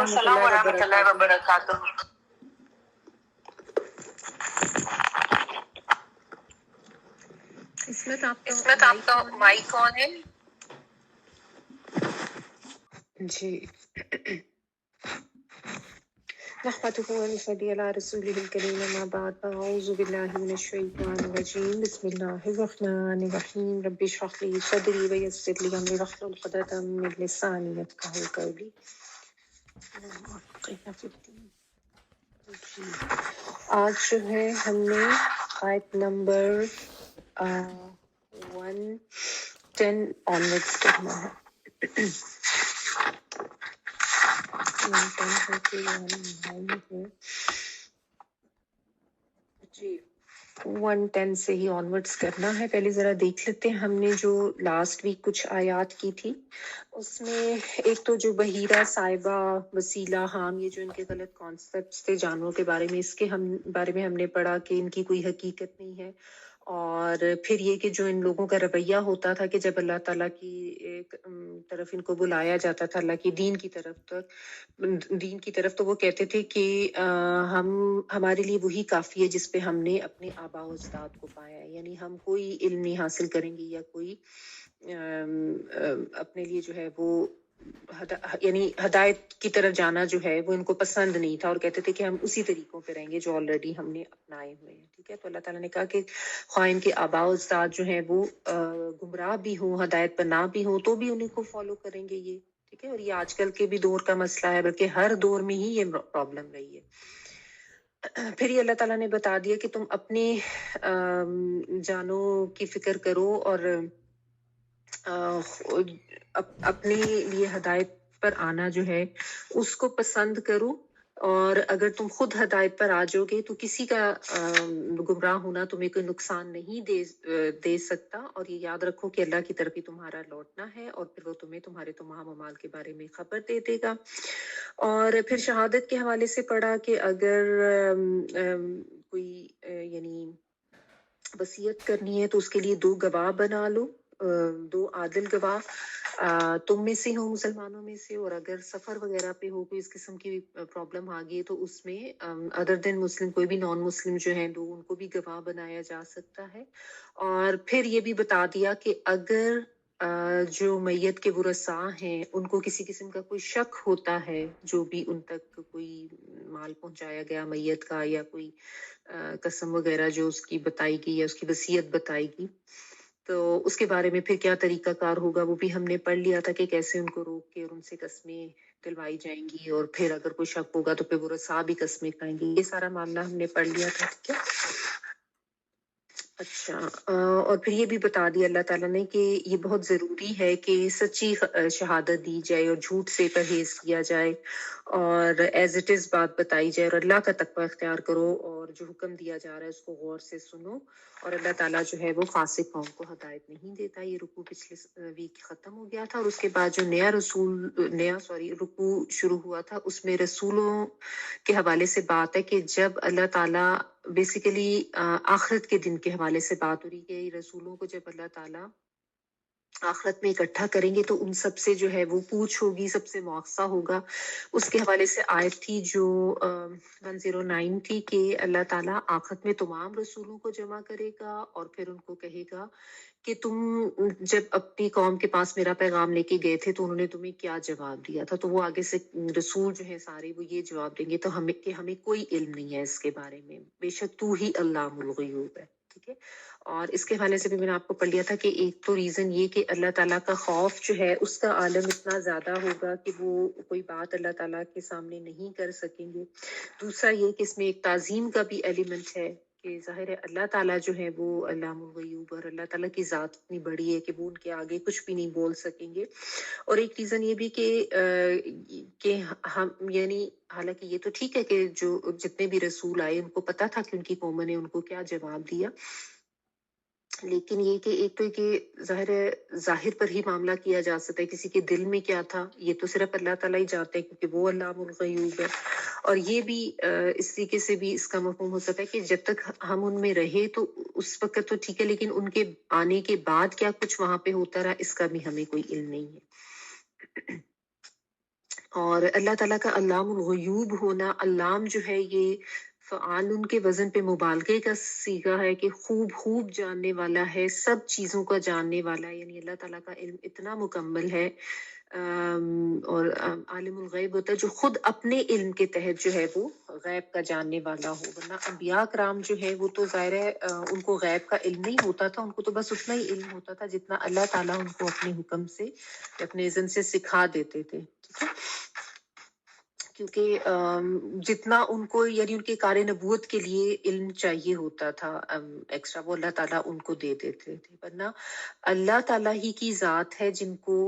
السلام ورحمۃ اللہ وبرکاتہ. عصمت آپ کا مائک آن ہے؟ جی. نحمده ونصلي على رسوله الكريم اما بعد اعوذ بالله من الشيطان الرجيم بسم الله الرحمن الرحيم رب اشرح لي صدري ويسر لي امري واحلل عقدة من لساني يفقهوا قولي. آج جو ہے ہم نے آیت نمبر 110 آنورڈس کرنا ہے. جی 110 سے ہی آنورڈس کرنا ہے. پہلے ذرا دیکھ لیتے ہیں ہم نے جو لاسٹ ویک کچھ آیات کی تھی اس میں ایک تو جو بحیرہ صاحبہ وسیلہ حام یہ جو ان کے غلط کانسیپٹس تھے جانوروں کے بارے میں اس کے بارے میں ہم نے پڑھا کہ ان کی کوئی حقیقت نہیں ہے. اور پھر یہ کہ جو ان لوگوں کا رویہ ہوتا تھا کہ جب اللہ تعالیٰ کی ایک طرف ان کو بلایا جاتا تھا اللہ کی دین کی طرف تو وہ کہتے تھے کہ ہمارے لیے وہی کافی ہے جس پہ ہم نے اپنے آباء و اجداد کو پایا ہے. یعنی ہم کوئی علم نہیں حاصل کریں گے یا کوئی اپنے لیے جو ہے وہ یعنی ہدایت کی طرف جانا جو ہے وہ ان کو پسند نہیں تھا اور کہتے تھے کہ ہم اسی طریقوں پہ رہیں گے جو آلریڈی ہم نے اپنائے ہوئے ہیں. ٹھیک ہے. تو اللہ تعالیٰ نے کہا کہ خواہ ان کے آباء و اجداد جو ہیں وہ گمراہ بھی ہوں ہدایت پر نہ بھی ہوں تو بھی انہیں کو فالو کریں گے یہ. ٹھیک ہے. اور یہ آج کل کے بھی دور کا مسئلہ ہے بلکہ ہر دور میں ہی یہ پرابلم رہی ہے. پھر یہ اللہ تعالیٰ نے بتا دیا کہ تم اپنی جانوں کی فکر کرو اور اپنے لیے ہدایت پر آنا جو ہے اس کو پسند کرو. اور اگر تم خود ہدایت پر آ جاؤ گے تو کسی کا گمراہ ہونا تمہیں کوئی نقصان نہیں دے سکتا. اور یہ یاد رکھو کہ اللہ کی طرف ہی تمہارا لوٹنا ہے اور پھر وہ تمہیں تمہارے تمام اعمال کے بارے میں خبر دے دے گا. اور پھر شہادت کے حوالے سے پڑھا کہ اگر کوئی یعنی وصیت کرنی ہے تو اس کے لیے 2 گواہ بنا لو 2 عادل گواہ تم میں سے ہو مسلمانوں میں سے. اور اگر سفر وغیرہ پہ ہو کوئی اس قسم کی پرابلم آ گئی تو اس میں ادر دین مسلم کوئی بھی نان مسلم جو ہیں ان کو بھی گواہ بنایا جا سکتا ہے. اور پھر یہ بھی بتا دیا کہ اگر جو میت کے ورثاء ہیں ان کو کسی قسم کا کوئی شک ہوتا ہے جو بھی ان تک کوئی مال پہنچایا گیا میت کا یا کوئی قسم وغیرہ جو اس کی بتائی گئی یا اس کی وصیت بتائی گئی تو اس کے بارے میں پھر کیا طریقہ کار ہوگا وہ بھی ہم نے پڑھ لیا تھا کہ کیسے ان کو روک کے اور ان سے قسمیں دلوائی جائیں گی. اور پھر اگر کوئی شک ہوگا تو پھر ورثاء بھی قسمیں کھائیں گے. یہ سارا معاملہ ہم نے پڑھ لیا تھا. ٹھیک ہے. اچھا اور پھر یہ بھی بتا دیا اللہ تعالیٰ نے کہ یہ بہت ضروری ہے کہ سچی شہادت دی جائے اور جھوٹ سے پرہیز کیا جائے اور ایز اٹ از بات بتائی جائے اور اللہ کا تقوی اختیار کرو اور جو حکم دیا جا رہا ہے اس کو غور سے سنو. اور اللہ تعالیٰ جو ہے وہ فاسق قوم کو ہدایت نہیں دیتا. یہ رکوع پچھلے ویک ختم ہو گیا تھا اور اس کے بعد جو نیا رکوع شروع ہوا تھا اس میں رسولوں کے حوالے سے بات ہے کہ جب اللہ تعالیٰ بیسیکلی آخرت کے دن کے حوالے سے بات ہو رہی ہے کہ رسولوں کو جب اللہ تعالیٰ آخرت میں اکٹھا کریں گے تو ان سب سے جو ہے وہ پوچھ ہوگی سب سے مواخذہ ہوگا. اس کے حوالے سے آیت تھی جو 109 تھی کہ اللہ تعالیٰ آخرت میں تمام رسولوں کو جمع کرے گا اور پھر ان کو کہے گا کہ تم جب اپنی قوم کے پاس میرا پیغام لے کے گئے تھے تو انہوں نے تمہیں کیا جواب دیا تھا. تو وہ آگے سے رسول جو ہے سارے وہ یہ جواب دیں گے تو ہمیں کوئی علم نہیں ہے اس کے بارے میں بے شک تو ہی علام الغیوب ہے. ٹھیک ہے. اور اس کے حوالے سے بھی میں نے آپ کو پڑھ لیا تھا کہ ایک تو ریزن یہ کہ اللہ تعالیٰ کا خوف جو ہے اس کا عالم اتنا زیادہ ہوگا کہ وہ کوئی بات اللہ تعالیٰ کے سامنے نہیں کر سکیں گے. دوسرا یہ کہ اس میں ایک تعظیم کا بھی ایلیمنٹ ہے کہ ظاہر ہے اللہ تعالیٰ جو ہے وہ علام الغیوب اور اللہ تعالیٰ کی ذات اتنی بڑی ہے کہ وہ ان کے آگے کچھ بھی نہیں بول سکیں گے. اور ایک ریزن یہ بھی کہ ہم یعنی حالانکہ یہ تو ٹھیک ہے کہ جو جتنے بھی رسول آئے ان کو پتا تھا کہ ان کی قوم نے ان کو کیا جواب دیا لیکن یہ کہ ایک تو کہ ظاہر پر ہی معاملہ کیا جا سکتا ہے کسی کے دل میں کیا تھا یہ تو صرف اللہ تعالیٰ ہی جانتے ہیں کیونکہ وہ علام الغیوب ہے. اور یہ بھی اس طریقے سے بھی اس کا مفہوم ہو سکتا ہے کہ جب تک ہم ان میں رہے تو اس وقت تو ٹھیک ہے لیکن ان کے آنے کے بعد کیا کچھ وہاں پہ ہوتا رہا اس کا بھی ہمیں کوئی علم نہیں ہے. اور اللہ تعالیٰ کا علام الغیوب ہونا، علام جو ہے یہ فعال ان کے وزن پہ مبالغے کا صیغہ ہے کہ خوب خوب جاننے والا ہے، سب چیزوں کا جاننے والا ہے، یعنی اللہ تعالیٰ کا علم اتنا مکمل ہے۔ اور عالم الغیب ہوتا ہے جو خود اپنے علم کے تحت جو ہے وہ غیب کا جاننے والا ہو، ورنہ انبیاء کرام جو ہے وہ تو ظاہر ہے ان کو غیب کا علم نہیں ہوتا تھا، ان کو تو بس اتنا ہی علم ہوتا تھا جتنا اللہ تعالیٰ ان کو اپنے حکم سے، اپنے اذن سے سکھا دیتے تھے، ٹھیک ہے؟ کیونکہ جتنا ان کو یعنی ان کے کار نبوت کے لیے علم چاہیے ہوتا تھا ایکسٹرا، وہ اللہ تعالیٰ ان کو دے دیتے تھے، ورنہ اللہ تعالیٰ ہی کی ذات ہے جن کو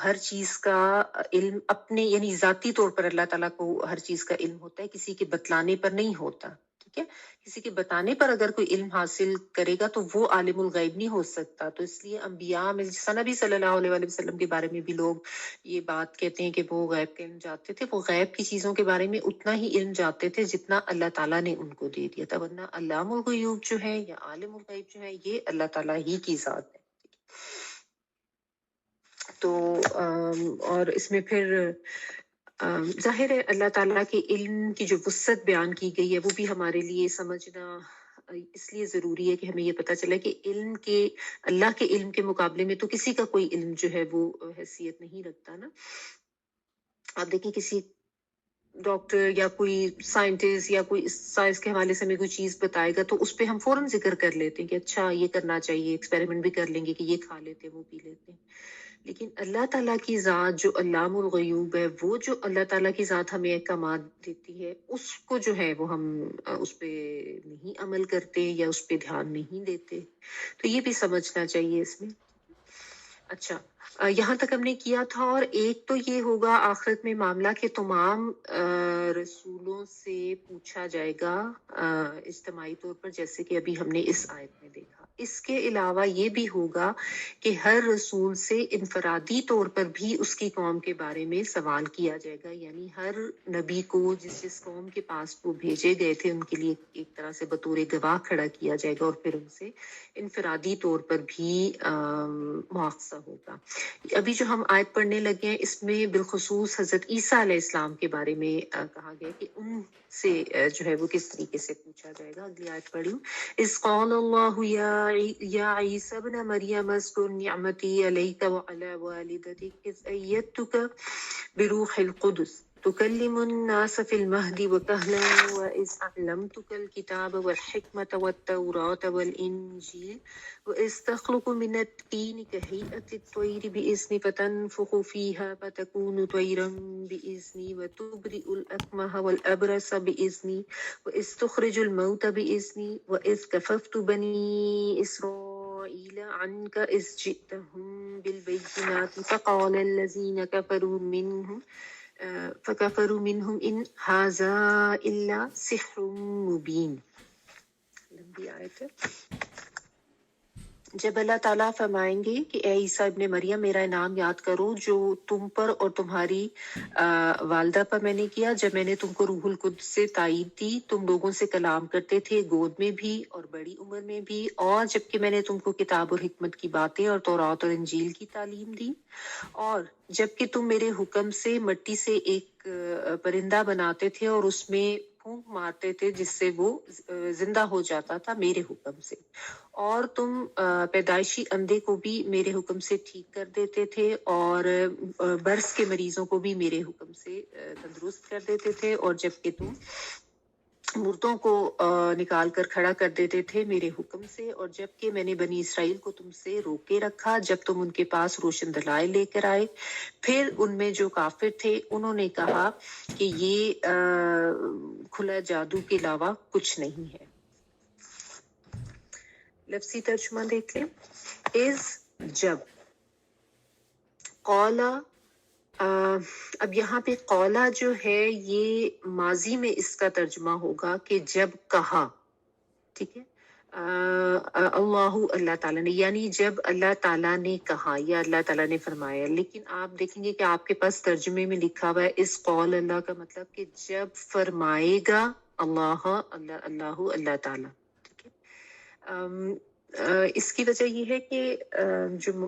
ہر چیز کا علم اپنے یعنی ذاتی طور پر اللہ تعالیٰ کو ہر چیز کا علم ہوتا ہے، کسی کے بتلانے پر نہیں ہوتا، ٹھیک ہے؟ کسی کے بتانے پر اگر کوئی علم حاصل کرے گا تو وہ عالم الغیب نہیں ہو سکتا۔ تو اس لیے انبیاء میں نبی صلی اللہ علیہ وآلہ وسلم کے بارے میں بھی لوگ یہ بات کہتے ہیں کہ وہ غیب کا علم جانتے تھے، وہ غیب کی چیزوں کے بارے میں اتنا ہی علم جانتے تھے جتنا اللہ تعالیٰ نے ان کو دے دیا تھا، ورنہ علام الغیوب جو ہے یا عالم الغیب جو ہے یہ اللہ تعالیٰ ہی کی ذات ہے۔ تو اور اس میں پھر ظاہر ہے اللہ تعالیٰ کے علم کی جو وسعت بیان کی گئی ہے وہ بھی ہمارے لیے سمجھنا اس لیے ضروری ہے کہ ہمیں یہ پتہ چلے کہ علم کے اللہ کے علم کے مقابلے میں تو کسی کا کوئی علم جو ہے وہ حیثیت نہیں رکھتا نا۔ آپ دیکھیں کسی ڈاکٹر یا کوئی سائنٹسٹ یا کوئی سائنس کے حوالے سے ہمیں کوئی چیز بتائے گا تو اس پہ ہم فوراً ذکر کر لیتے ہیں کہ اچھا یہ کرنا چاہیے، ایکسپیریمنٹ بھی کر لیں گے کہ یہ کھا لیتے وہ پی لیتے ہیں۔ لیکن اللہ تعالیٰ کی ذات جو علام الغیوب ہے، وہ جو اللہ تعالیٰ کی ذات ہمیں احکامات دیتی ہے اس کو جو ہے وہ ہم اس پہ نہیں عمل کرتے یا اس پہ دھیان نہیں دیتے، تو یہ بھی سمجھنا چاہیے اس میں۔ اچھا یہاں تک ہم نے کیا تھا، اور ایک تو یہ ہوگا آخرت میں معاملہ کہ تمام رسولوں سے پوچھا جائے گا اجتماعی طور پر، جیسے کہ ابھی ہم نے اس آیت میں دیکھا۔ اس کے علاوہ یہ بھی ہوگا کہ ہر رسول سے انفرادی طور پر بھی اس کی قوم کے بارے میں سوال کیا جائے گا، یعنی ہر نبی کو جس قوم کے پاس وہ بھیجے گئے تھے ان کے لیے ایک طرح سے بطور گواہ کھڑا کیا جائے گا، اور پھر ان سے انفرادی طور پر بھی مواخذہ ہوگا۔ ابھی جو ہم آیت پڑھنے لگے ہیں اس میں بالخصوص حضرت عیسیٰ علیہ السلام کے بارے میں کہا گیا کہ ان سے جو ہے وہ کس طریقے سے پوچھا جائے گا۔ اگلی آیت پڑھ لوں۔ اذ قال اللہ یا عیسی ابن مریم اذکر نعمتی علیک وعلی والدتک اذ ایدتک بروح القدس تكلم الناس في المهد وكهلا وإذ أعلمتك الكتاب والحكمة والتوراة والإنجيل وإذ تخلق من الطين كهيئة الطير بإذني فتنفخ فيها فتكون طيرا بإذني وتبرئ الأكمه والأبرص بإذني وإذ تخرج الموت بإذني وإذ كففت بني إسرائيل عنك إذ جئتهم بالبينات فقال الذين كفروا منهم إن هذا إلا سحر مبين۔ لمبی آیت ہے۔ جب اللہ تعالیٰ فرمائیں گے کہ اے عیسیٰ ابن مریم میرا انعام یاد کرو جو تم پر اور تمہاری والدہ پر میں نے کیا، جب میں نے تم کو روح القدس سے تائید دی، تم لوگوں سے کلام کرتے تھے گود میں بھی اور بڑی عمر میں بھی، اور جبکہ میں نے تم کو کتاب اور حکمت کی باتیں اور تورات اور انجیل کی تعلیم دی، اور جبکہ تم میرے حکم سے مٹی سے ایک پرندہ بناتے تھے اور اس میں پھونک مارتے تھے جس سے وہ زندہ ہو جاتا تھا میرے حکم سے، اور تم پیدائشی اندھے کو بھی میرے حکم سے ٹھیک کر دیتے تھے، اور برس کے مریضوں کو بھی میرے حکم سے تندرست کر دیتے تھے، اور جبکہ تم مردوں کو نکال کر کھڑا کر دیتے تھے میرے حکم سے، اور جبکہ میں نے بنی اسرائیل کو تم سے روکے رکھا جب تم ان کے پاس روشن دلائل لے کر آئے۔ پھر ان میں جو کافر تھے انہوں نے کہا کہ یہ کھلا جادو کے علاوہ کچھ نہیں ہے۔ لفظی ترجمہ دیکھ لیں۔ از جب، قولا اب یہاں پہ قولا جو ہے یہ ماضی میں اس کا ترجمہ ہوگا کہ جب کہا، ٹھیک ہے، اللہ تعالیٰ نے، یعنی جب اللہ تعالیٰ نے کہا یا اللہ تعالیٰ نے فرمایا، لیکن آپ دیکھیں گے کہ آپ کے پاس ترجمے میں لکھا ہوا ہے اس قول اللہ کا مطلب کہ جب فرمائے گا اللہ تعالیٰ، ٹھیک ہے۔ اس کی وجہ یہ ہے کہ جو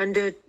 100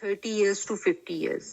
30 years to 50 years,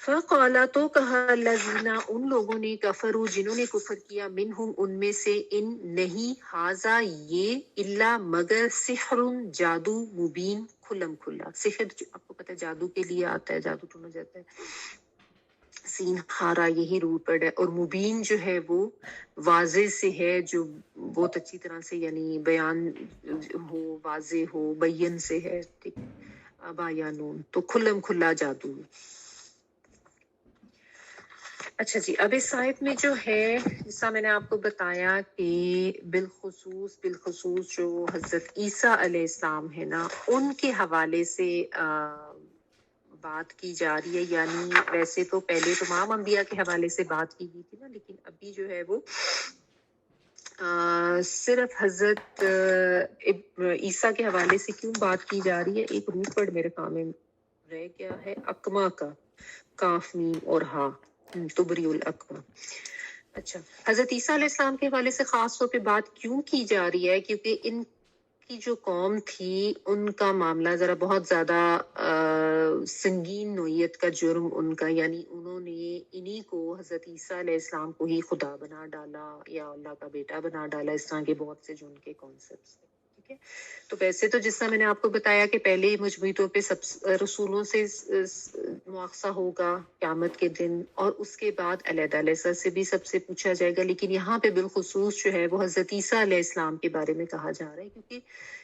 فقالا تو کہا الذین ان لوگوں نے کفروا جنہوں نے کفر کیا منہم ان میں سے ان نہیں ہاذا یہ الا مگر سحر جادو مبین کھلم کھلا سحر آپ کو پتہ ہے جادو کے لیے آتا ہے جادو ٹونا جاتا ہے سین ہارا یہی روٹ ورڈ ہے اور مبین جو ہے وہ واضح سے ہے جو بہت اچھی طرح سے یعنی بیان ہو واضح ہو بین سے ہے ٹھیک ہے بایانون تو کھلم کھلا جادو اچھا جی اب اس آیت میں جو ہے جیسا میں نے آپ کو بتایا کہ بالخصوص جو حضرت عیسیٰ علیہ السلام ہے نا ان کے حوالے سے بات کی جا رہی ہے یعنی ویسے تو پہلے تمام انبیاء کے حوالے سے بات کی گئی تھی نا لیکن ابھی جو ہے وہ صرف حضرت عیسیٰ کے حوالے سے کیوں بات کی جا رہی ہے ایک روٹ ورڈ میرے کام میں رہ گیا ہے اکما کا کاف میم اور ہا تبری الاکما اچھا حضرت عیسیٰ علیہ السلام کے حوالے سے خاص طور پہ بات کیوں کی جا رہی ہے کیونکہ ان کی جو قوم تھی ان کا معاملہ ذرا بہت زیادہ سنگین نوعیت کا جرم ان کا یعنی انہوں نے انہی کو حضرت عیسیٰ علیہ السلام کو ہی خدا بنا ڈالا یا اللہ کا بیٹا بنا ڈالا اس طرح کے بہت سے جو ان کے کانسیپٹس ہیں ٹھیک ہے تو ویسے تو جس طرح میں نے آپ کو بتایا کہ پہلے مجموعی طور پہ سب رسولوں سے مواخذہ ہوگا قیامت کے دن اور اس کے بعد علیحدہ علیہ سے بھی سب سے پوچھا جائے گا لیکن یہاں پہ بالخصوص جو ہے وہ حضرت عیسیٰ علیہ السلام کے بارے میں کہا جا رہا ہے کیونکہ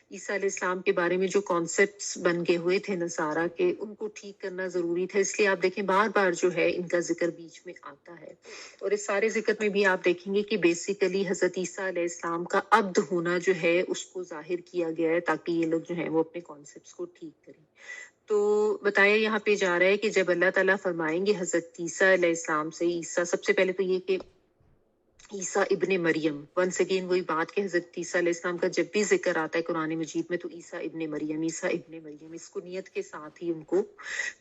عیسیٰ علیہ السلام کے بارے میں جو کانسیپٹس بن گئے ہوئے تھے نصارہ کے ان کو ٹھیک کرنا ضروری تھا اس لیے آپ دیکھیں بار بار جو ہے ان کا ذکر بیچ میں آتا ہے اور اس سارے ذکر میں بھی آپ دیکھیں گے کہ بیسیکلی حضرت عیسیٰ علیہ السلام کا عبد ہونا جو ہے اس کو ظاہر کیا گیا ہے تاکہ یہ لوگ جو ہیں وہ اپنے کانسیپٹس کو ٹھیک کریں تو بتایا یہاں پہ جا رہا ہے کہ جب اللہ تعالیٰ فرمائیں گے حضرت عیسیٰ علیہ السلام سے عیسیٰ سب سے پہلے تو یہ کہ عیسیٰ ابن مریم ونس اگین وہی بات کہ حضرت عیسیٰ علیہ السلام کا جب بھی ذکر آتا ہے قرآن مجید میں تو عیسیٰ ابن مریم اس کو نیت کے ساتھ ہی ان کو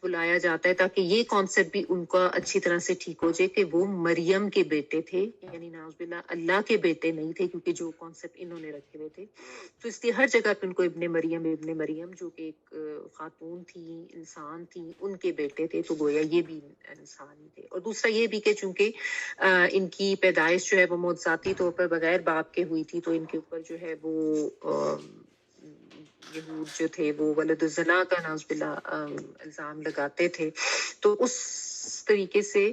بلایا جاتا ہے تاکہ یہ کانسیپٹ بھی ان کا اچھی طرح سے ٹھیک ہو جائے کہ وہ مریم کے بیٹے تھے یعنی نعوذ باللہ اللہ کے بیٹے نہیں تھے کیونکہ جو کانسیپٹ انہوں نے رکھے ہوئے تھے تو اس لیے ہر جگہ پہ ان کو ابن مریم جو کہ ایک خاتون تھی انسان تھی ان کے بیٹے تھے تو گویا یہ بھی انسان ہی تھے اور دوسرا یہ بھی کہ چونکہ ان کی پیدائش جو ہے وہ معجزاتی طور پر بغیر باپ کے ہوئی تھی تو ان کے اوپر جو ہے وہ یہود جو تھے وہ ولد الزنا کا نعوذ باللہ الزام لگاتے تھے تو اس طریقے سے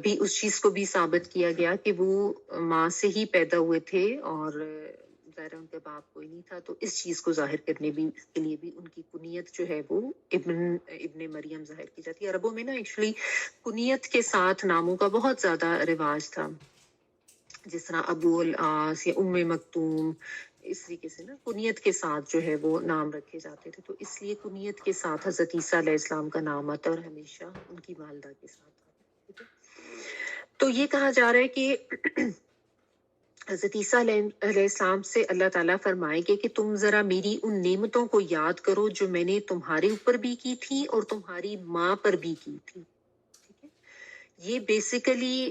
بھی اس چیز کو بھی ثابت کیا گیا کہ وہ ماں سے ہی پیدا ہوئے تھے اور ظاہر ان کے باپ کوئی نہیں تھا تو اس چیز کو ظاہر کرنے بھی اس کے لیے بھی ان کی کنیت جو ہے وہ ابن مریم ظاہر کی جاتی ہے عربوں میں نا ایکچولی کنیت کے ساتھ ناموں کا بہت زیادہ رواج تھا جس طرح ابو العاص یا ام مکتوم اس طریقے سے نا کنیت کے ساتھ جو ہے وہ نام رکھے جاتے تھے تو اس لیے کنیت کے ساتھ حضرت عیسیٰ علیہ السلام کا نام آتا ہے اور ہمیشہ ان کی والدہ کے ساتھ آتا ہے تو یہ کہا جا رہا ہے کہ حضرت عیسیٰ علیہ السلام سے اللہ تعالیٰ فرمائے گے کہ تم ذرا میری ان نعمتوں کو یاد کرو جو میں نے تمہارے اوپر بھی کی تھی اور تمہاری ماں پر بھی کی تھی ٹھیک ہے یہ بیسیکلی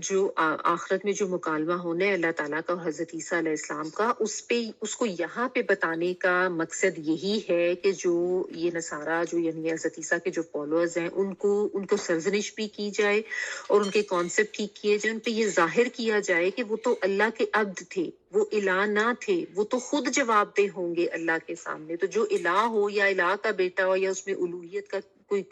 جو آخرت میں جو مکالمہ ہونا ہے اللہ تعالیٰ کا اور حضرت عیسیٰ علیہ السلام کا اس کو یہاں پہ بتانے کا مقصد یہی ہے کہ جو یہ نصارہ جو یعنی حضرت عیسیٰ کے جو فالوورز ہیں ان کو سرزنش بھی کی جائے اور ان کے کانسیپٹ ٹھیک کیے جائیں ان پہ یہ ظاہر کیا جائے کہ وہ تو اللہ کے عبد تھے وہ الہ نہ تھے وہ تو خود جواب دہ ہوں گے اللہ کے سامنے تو جو الہ ہو یا الہ کا بیٹا ہو یا اس میں الوہیت کا کوئی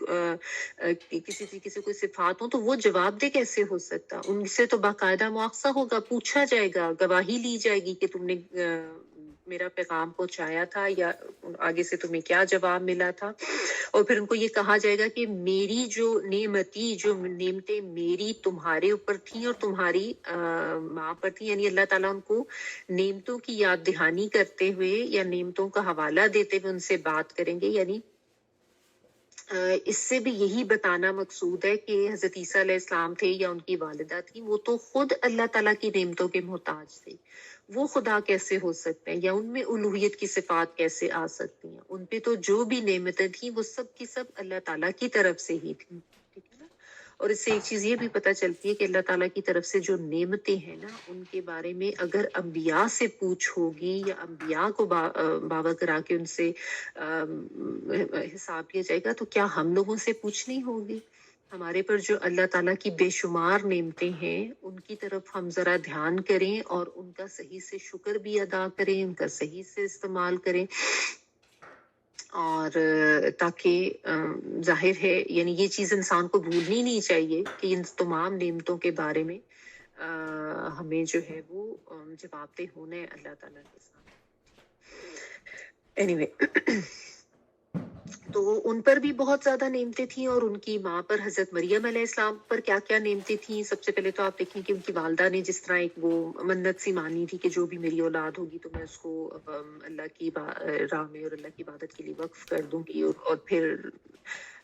کسی طریقے سے کوئی صفات ہو تو وہ جواب دہ کیسے ہو سکتا ان سے تو باقاعدہ مواخذہ ہوگا پوچھا جائے گا گواہی لی جائے گی کہ تم نے میرا پیغام پہنچایا تھا یا آگے سے تمہیں کیا جواب ملا تھا اور پھر ان کو یہ کہا جائے گا کہ میری جو نعمتیں میری تمہارے اوپر تھیں اور تمہاری ماں پر تھیں یعنی اللہ تعالیٰ ان کو نعمتوں کی یاد دہانی کرتے ہوئے یا نعمتوں کا حوالہ دیتے ہوئے ان سے بات کریں گے یعنی اس سے بھی یہی بتانا مقصود ہے کہ حضرت عیسیٰ علیہ السلام تھے یا ان کی والدہ تھی وہ تو خود اللہ تعالیٰ کی نعمتوں کے محتاج تھے وہ خدا کیسے ہو سکتے ہیں یا ان میں الوہیت کی صفات کیسے آ سکتی ہیں ان پہ تو جو بھی نعمتیں تھیں وہ سب کی سب اللہ تعالیٰ کی طرف سے ہی تھیں ٹھیک ہے نا اور اس سے ایک چیز یہ بھی پتہ چلتی ہے کہ اللہ تعالیٰ کی طرف سے جو نعمتیں ہیں نا ان کے بارے میں اگر انبیاء سے پوچھ ہوگی یا انبیاء کو باور کرا کے ان سے حساب لیا جائے گا تو کیا ہم لوگوں سے پوچھنی ہوگی؟ ہمارے پر جو اللہ تعالیٰ کی بے شمار نعمتیں ہیں ان کی طرف ہم ذرا دھیان کریں اور ان کا صحیح سے شکر بھی ادا کریں، ان کا صحیح سے استعمال کریں، اور تاکہ ظاہر ہے یعنی یہ چیز انسان کو بھولنی نہیں چاہیے کہ ان تمام نعمتوں کے بارے میں ہمیں جو ہے وہ جواب دہ ہونا ہے اللہ تعالیٰ کے سامنے۔ anyway تو ان پر بھی بہت زیادہ نعمتیں تھیں، اور ان کی ماں پر حضرت مریم علیہ السلام پر کیا کیا نعمتیں تھیں۔ سب سے پہلے تو آپ دیکھیں کہ ان کی والدہ نے جس طرح ایک وہ منت سی مانی تھی کہ جو بھی میری اولاد ہوگی تو میں اس کو اللہ کی راہ میں اور اللہ کی عبادت کے لیے وقف کر دوں گی، اور پھر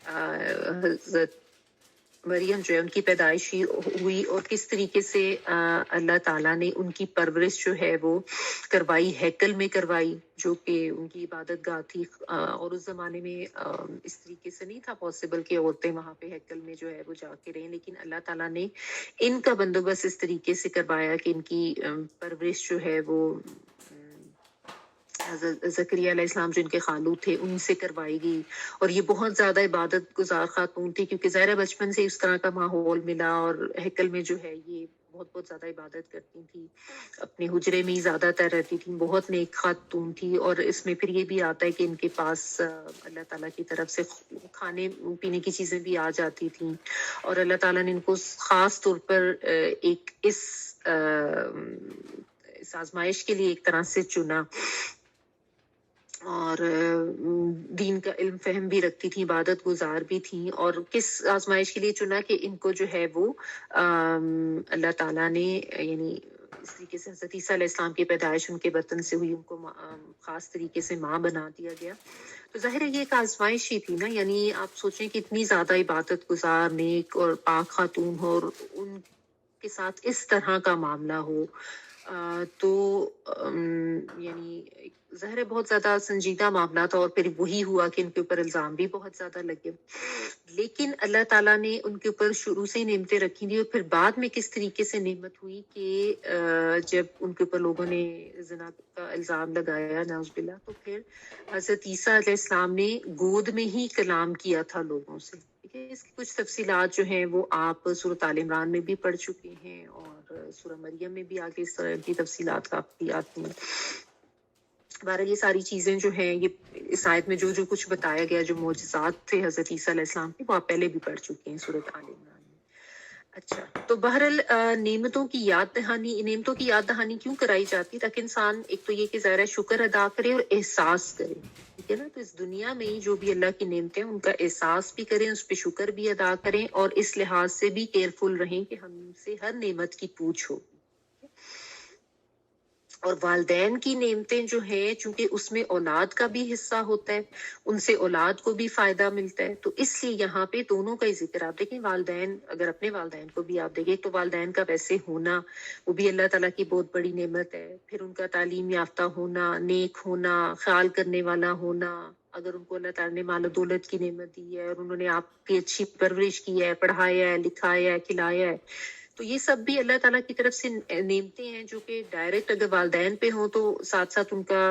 حضرت مریم جو ہے ان کی پیدائش ہوئی، اور کس طریقے سے اللہ تعالیٰ نے ان کی پرورش جو ہے وہ کروائی، ہیکل میں کروائی جو کہ ان کی عبادت گاہ تھی، اور اس زمانے میں اس طریقے سے نہیں تھا پاسبل کہ عورتیں وہاں پہ ہیکل میں جو ہے وہ جا کے رہیں، لیکن اللہ تعالیٰ نے ان کا بندوبست اس طریقے سے کروایا کہ ان کی پرورش جو ہے وہ حضرت زکریا علیہ السلام جو ان کے خالو تھے ان سے کروائی گئی، اور یہ بہت زیادہ عبادت گزار خاتون تھی کیونکہ ظاہر بچپن سے اس طرح کا ماحول ملا، اور ہیکل میں جو ہے یہ بہت زیادہ عبادت کرتی تھی، اپنے حجرے میں ہی زیادہ تر رہتی تھی، بہت نیک خاتون تھی۔ اور اس میں پھر یہ بھی آتا ہے کہ ان کے پاس اللہ تعالیٰ کی طرف سے کھانے پینے کی چیزیں بھی آ جاتی تھیں، اور اللہ تعالیٰ نے ان کو خاص طور پر ایک اس آزمائش کے لیے ایک طرح سے چنا، اور دین کا علم فہم بھی رکھتی تھی، عبادت گزار بھی تھیں، اور کس آزمائش کے لیے چنا کہ ان کو جو ہے وہ اللہ تعالیٰ نے یعنی اس طریقے سے حضرت عیسیٰ علیہ السلام کی پیدائش ان کے بطن سے ہوئی، ان کو خاص طریقے سے ماں بنا دیا گیا۔ تو ظاہر ہے یہ ایک آزمائش ہی تھی نا، یعنی آپ سوچیں کہ اتنی زیادہ عبادت گزار نیک اور پاک خاتون ہو اور ان کے ساتھ اس طرح کا معاملہ ہو، تو یعنی ظاہر ہے بہت زیادہ سنجیدہ معاملہ تھا، اور پھر وہی ہوا کہ ان کے اوپر الزام بھی بہت زیادہ لگے، لیکن اللہ تعالیٰ نے ان کے اوپر شروع سے ہی نعمتیں رکھی تھی، اور پھر بعد میں کس طریقے سے نعمت ہوئی کہ جب ان کے اوپر لوگوں نے زنا کا الزام لگایا نعوذ باللہ، تو پھر حضرت عیسیٰ علیہ السلام نے گود میں ہی کلام کیا تھا لوگوں سے۔ ٹھیک ہے، اس کی کچھ تفصیلات جو ہیں وہ آپ سورۃ آل عمران میں بھی پڑھ چکے ہیں، اور سورہ مریم میں بھی آگے اس طرح کی تفصیلات کافی آتی ہیں۔ بہرحال یہ ساری چیزیں جو ہیں یہ اس آیت میں جو کچھ بتایا گیا، جو معجزات تھے حضرت عیسیٰ علیہ السلام کے، وہ آپ پہلے بھی پڑھ چکے ہیں سورۃ آل عمران میں۔ اچھا، تو بہرحال نعمتوں کی یاد دہانی کیوں کرائی جاتی، تاکہ انسان ایک تو یہ کہ ظاہر ہے شکر ادا کرے اور احساس کرے، ٹھیک ہے نا۔ تو اس دنیا میں جو بھی اللہ کی نعمتیں ان کا احساس بھی کریں، اس پہ شکر بھی ادا کریں، اور اس لحاظ سے بھی کیئرفل رہیں کہ ہم سے ہر نعمت کی پوچھ ہو۔ اور والدین کی نعمتیں جو ہیں چونکہ اس میں اولاد کا بھی حصہ ہوتا ہے، ان سے اولاد کو بھی فائدہ ملتا ہے، تو اس لیے یہاں پہ دونوں کا ہی ذکر۔ آپ دیکھیں والدین، اگر اپنے والدین کو بھی آپ دیکھیں تو والدین کا ویسے ہونا وہ بھی اللہ تعالیٰ کی بہت بڑی نعمت ہے، پھر ان کا تعلیم یافتہ ہونا، نیک ہونا، خیال کرنے والا ہونا، اگر ان کو اللہ تعالیٰ نے مال و دولت کی نعمت دی ہے اور انہوں نے آپ کی اچھی پرورش کی ہے، پڑھایا ہے، لکھایا ہے، کھلایا ہے، تو یہ سب بھی اللہ تعالیٰ کی طرف سے نعمتیں ہیں جو کہ ڈائریکٹ اگر والدین پہ ہوں تو ساتھ ساتھ ان کا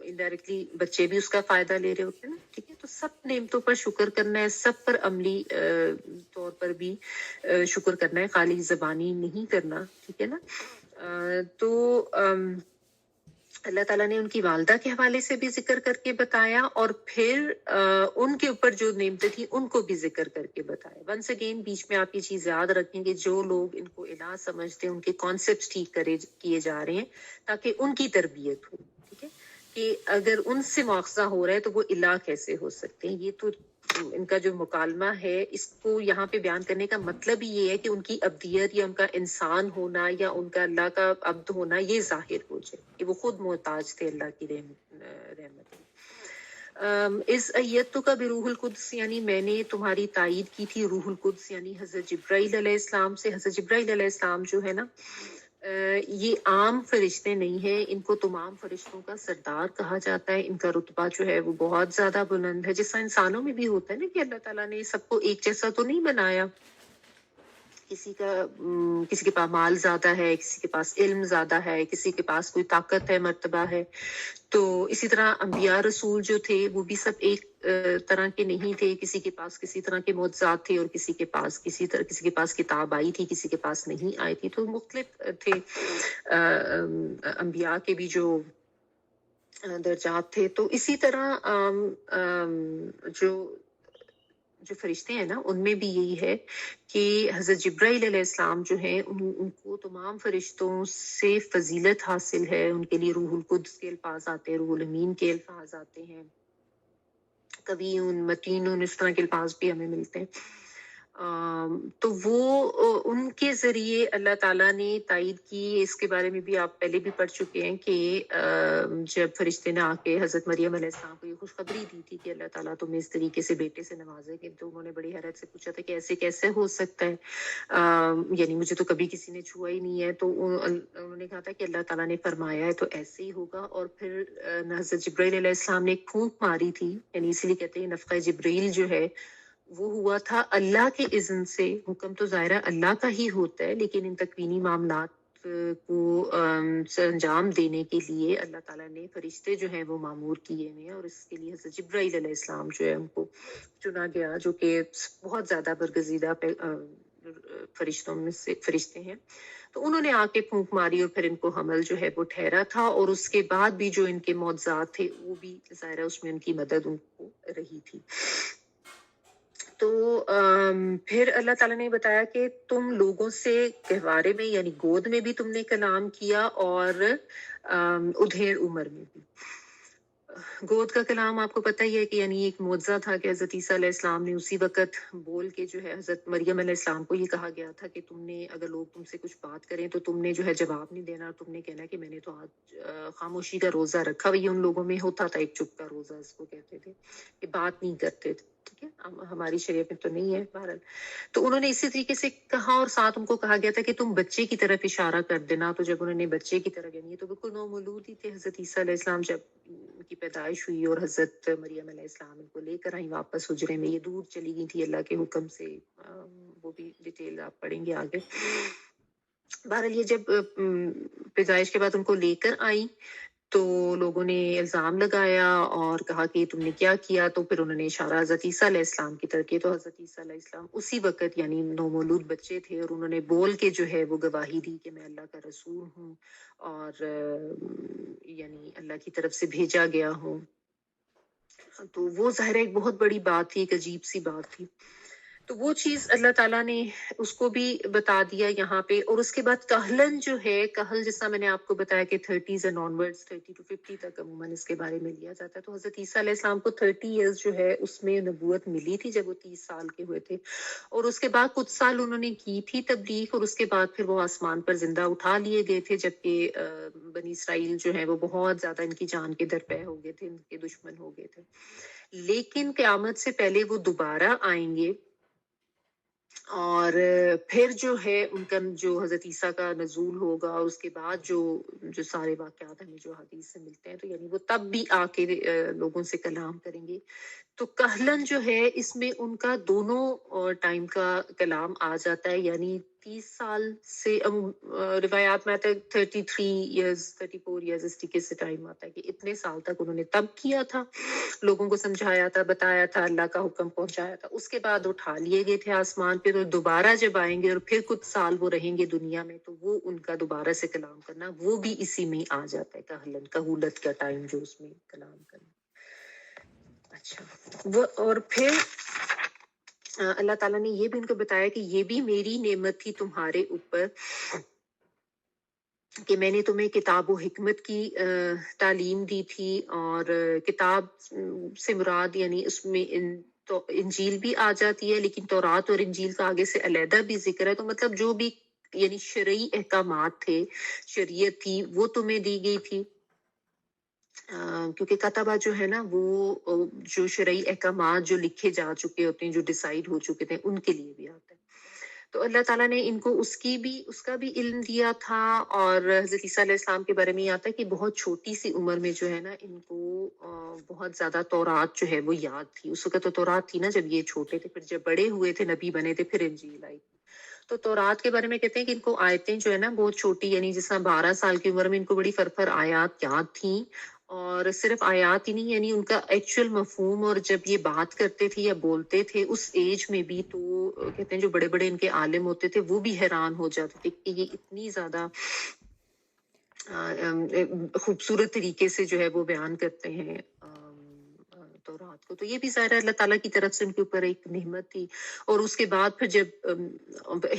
انڈائریکٹلی بچے بھی اس کا فائدہ لے رہے ہوتے ہیں نا، ٹھیک ہے۔ تو سب نعمتوں پر شکر کرنا ہے، سب پر عملی طور پر بھی شکر کرنا ہے، خالی زبانی نہیں کرنا، ٹھیک ہے نا۔ تو اللہ تعالیٰ نے ان کی والدہ کے حوالے سے بھی ذکر کر کے بتایا، اور پھر ان کے اوپر جو نعمتیں تھیں ان کو بھی ذکر کر کے بتایا۔ ونس اگین بیچ میں آپ یہ چیز یاد رکھیں گے، جو لوگ ان کو الہ سمجھتے ہیں ان کے کانسیپٹس ٹھیک کیے جا رہے ہیں تاکہ ان کی تربیت ہو، ٹھیک ہے، کہ اگر ان سے مواخذہ ہو رہا ہے تو وہ الہ کیسے ہو سکتے ہیں۔ یہ تو ان کا جو مکالمہ ہے اس کو یہاں پہ بیان کرنے کا مطلب ہی یہ ہے کہ ان کی ابدیت یا ان کا انسان ہونا یا ان کا اللہ کا عبد ہونا یہ ظاہر ہو جائے کہ وہ خود محتاج تھے اللہ کی رحمت۔ اس ایتو کا بروح القدس، یعنی میں نے تمہاری تائید کی تھی روح القدس یعنی حضرت جبرائیل علیہ السلام سے۔ حضرت جبرائیل علیہ السلام جو ہے نا یہ عام فرشتے نہیں ہیں، ان کو تمام فرشتوں کا سردار کہا جاتا ہے. ان کا رتبہ جو ہے وہ بہت زیادہ بلند ہے، جیسا انسانوں میں بھی ہوتا ہے نا کہ اللہ تعالیٰ نے سب کو ایک جیسا تو نہیں بنایا. کسی کے پاس مال زیادہ ہے، کسی کے پاس علم زیادہ ہے، کسی کے پاس کوئی طاقت ہے، مرتبہ ہے. تو اسی طرح انبیاء رسول جو تھے وہ بھی سب ایک طرح کے نہیں تھے. کسی کے پاس کسی طرح کے معجزات تھے اور کسی کے پاس کتاب آئی تھی، کسی کے پاس نہیں آئی تھی. تو مختلف تھے انبیاء کے بھی جو درجات تھے. تو اسی طرح جو فرشتے ہیں نا ان میں بھی یہی ہے کہ حضرت جبرائیل علیہ السلام جو ہیں ان کو تمام فرشتوں سے فضیلت حاصل ہے. ان کے لیے روح القدس کے الفاظ آتے ہیں، روح الامین کے الفاظ آتے ہیں، کبھی متین اس طرح کے الفاظ بھی ہمیں ملتے ہیں. تو وہ ان کے ذریعے اللہ تعالیٰ نے تائید کی. اس کے بارے میں بھی آپ پہلے بھی پڑھ چکے ہیں کہ جب فرشتے نے آ کے حضرت مریم علیہ السلام کو یہ خوشخبری دی تھی کہ اللہ تعالیٰ تمہیں اس طریقے سے بیٹے سے نوازے گے، تو انہوں نے بڑی حیرت سے پوچھا تھا کہ ایسے کیسے ہو سکتا ہے، یعنی مجھے تو کبھی کسی نے چھوا ہی نہیں ہے. تو انہوں نے کہا تھا کہ اللہ تعالیٰ نے فرمایا ہے تو ایسے ہی ہوگا. اور پھر حضرت جبرائیل علیہ السلام نے ایک پھونک ماری تھی، یعنی اس لیے کہتے ہیں نفخہ جبرائیل جو ہے وہ ہوا تھا اللہ کے اذن سے. حکم تو ظاہرہ اللہ کا ہی ہوتا ہے، لیکن ان تکوینی معاملات کو انجام دینے کے لیے اللہ تعالیٰ نے فرشتے جو ہیں وہ مامور کیے ہیں، اور اس کے لیے حضرت جبرائیل علیہ السلام جو ہے ان کو چنا گیا، جو کہ بہت زیادہ برگزیدہ فرشتوں میں سے فرشتے ہیں. تو انہوں نے آ کے پھونک ماری اور پھر ان کو حمل جو ہے وہ ٹھہرا تھا. اور اس کے بعد بھی جو ان کے معجزات تھے وہ بھی ظاہرہ اس میں ان کی مدد ان کو رہی تھی. تو پھر اللہ تعالیٰ نے بتایا کہ تم لوگوں سے گہوارے میں یعنی گود میں بھی تم نے کلام کیا اور ادھیڑ عمر میں بھی. گود کا کلام آپ کو پتہ ہی ہے کہ یعنی ایک معجزہ تھا کہ حضرت عیسیٰ علیہ السلام نے اسی وقت بول کے جو ہے حضرت مریم علیہ السلام کو یہ کہا گیا تھا کہ تم نے اگر لوگ تم سے کچھ بات کریں تو تم نے جو ہے جواب نہیں دینا، اور تم نے کہنا کہ میں نے تو آج خاموشی کا روزہ رکھا. وہی ان لوگوں میں ہوتا تھا ایک چپ کا روزہ، اس کو کہتے تھے کہ بات نہیں کرتے تھے. ٹھیک ہے، ہماری شریعت میں تو نہیں ہے بہرحال. تو انہوں نے اسی طریقے سے کہا، اور ساتھ ان کو کہا گیا تھا کہ تم بچے کی طرف اشارہ کر دینا. تو جب انہوں نے بچے کی طرف، یعنی تو بالکل نومولود ہی تھے حضرت عیسیٰ علیہ السلام جب ان کی پیدائش ہوئی، اور حضرت مریم علیہ السلام ان کو لے کر آئی واپس حجرے میں. یہ دور چلی گئی تھی اللہ کے حکم سے، وہ بھی ڈیٹیل آپ پڑھیں گے آگے. بہرحال یہ جب پیدائش کے بعد ان کو لے کر آئی تو لوگوں نے الزام لگایا اور کہا کہ تم نے کیا کیا. تو پھر انہوں نے اشارہ حضرت عیسیٰ علیہ السلام کی طرف کیا. تو حضرت عیسیٰ علیہ السلام اسی وقت یعنی نومولود بچے تھے، اور انہوں نے بول کے جو ہے وہ گواہی دی کہ میں اللہ کا رسول ہوں اور یعنی اللہ کی طرف سے بھیجا گیا ہوں. تو وہ ظاہر ایک بہت بڑی بات تھی، ایک عجیب سی بات تھی. تو وہ چیز اللہ تعالیٰ نے اس کو بھی بتا دیا یہاں پہ. اور اس کے بعد کہلن جو ہے، کہل جیسا میں نے آپ کو بتایا کہ 30s اینڈ آنورڈز 30 to 50 تک عموماً اس کے بارے میں لیا جاتا ہے. تو حضرت عیسیٰ علیہ السلام کو 30 ایئرز جو ہے اس میں نبوت ملی تھی جب وہ 30 سال کے ہوئے تھے. اور اس کے بعد کچھ سال انہوں نے کی تھی تبلیغ، اور اس کے بعد پھر وہ آسمان پر زندہ اٹھا لیے گئے تھے، جبکہ بنی اسرائیل جو ہے وہ بہت زیادہ ان کی جان کے درپے ہو گئے تھے، ان کے دشمن ہو گئے تھے. لیکن قیامت سے پہلے وہ دوبارہ آئیں گے، اور پھر جو ہے ان کا جو حضرت عیسیٰ کا نزول ہوگا، اور اس کے بعد جو سارے واقعات ہمیں جو حدیث سے ملتے ہیں، تو یعنی وہ تب بھی آ کے لوگوں سے کلام کریں گے. تو کہلن جو ہے اس میں ان کا دونوں ٹائم کا کلام آ جاتا ہے، یعنی 30 سال سے روایات میں آتا ہے 33 ایئرز 34 ایئرز اس طریقے سے ٹائم آتا ہے کہ اتنے سال تک انہوں نے تب کیا تھا، لوگوں کو سمجھایا تھا، بتایا تھا، اللہ کا حکم پہنچایا تھا. اس کے بعد اٹھا لیے گئے تھے آسمان پہ. تو دوبارہ جب آئیں گے اور پھر کچھ سال وہ رہیں گے دنیا میں، تو وہ ان کا دوبارہ سے کلام کرنا وہ بھی اسی میں آ جاتا ہے، کہلن کہولت کا ٹائم جو اس میں کلام کرنا. اچھا، وہ اور پھر اللہ تعالیٰ نے یہ بھی ان کو بتایا کہ یہ بھی میری نعمت تھی تمہارے اوپر کہ میں نے تمہیں کتاب و حکمت کی تعلیم دی تھی. اور کتاب سے مراد یعنی اس میں تو انجیل بھی آ جاتی ہے، لیکن تورات اور انجیل کا آگے سے علیحدہ بھی ذکر ہے. تو مطلب جو بھی یعنی شرعی احکامات تھے، شریعت تھی، وہ تمہیں دی گئی تھی. کیونکہ کتبہ جو ہے نا وہ جو شرعی احکامات جو لکھے جا چکے ہوتے ہیں، جو ڈیسائیڈ ہو چکے تھے، ان کے لیے بھی آتا ہے. تو اللہ تعالیٰ نے ان کو اس کا بھی علم دیا تھا. اور حضرت عیسیٰ علیہ السلام کے بارے میں یہ آتا ہے کہ بہت چھوٹی سی عمر میں جو ہے نا ان کو بہت زیادہ تورات جو ہے وہ یاد تھی. اس وقت تو تورات تھی نا جب یہ چھوٹے تھے, پھر جب بڑے ہوئے تھے نبی بنے تھے پھر انجیل آئی. تو تورات کے بارے میں کہتے ہیں کہ ان کو آیتیں جو ہے نا بہت چھوٹی, یعنی جس طرح 12 سال کی عمر میں ان کو بڑی فر آیات یاد تھیں. اور صرف آیات ہی نہیں, یعنی ان کا ایکچوئل مفہوم, اور جب یہ بات کرتے تھے یا بولتے تھے اس ایج میں بھی, تو کہتے ہیں جو بڑے بڑے ان کے عالم ہوتے تھے وہ بھی حیران ہو جاتے تھے کہ یہ اتنی زیادہ خوبصورت طریقے سے جو ہے وہ بیان کرتے ہیں تورات کو. تو یہ بھی ظاہر ہے اللہ تعالیٰ کی طرف سے ان کے اوپر ایک نعمت تھی. اور اس کے بعد پھر جب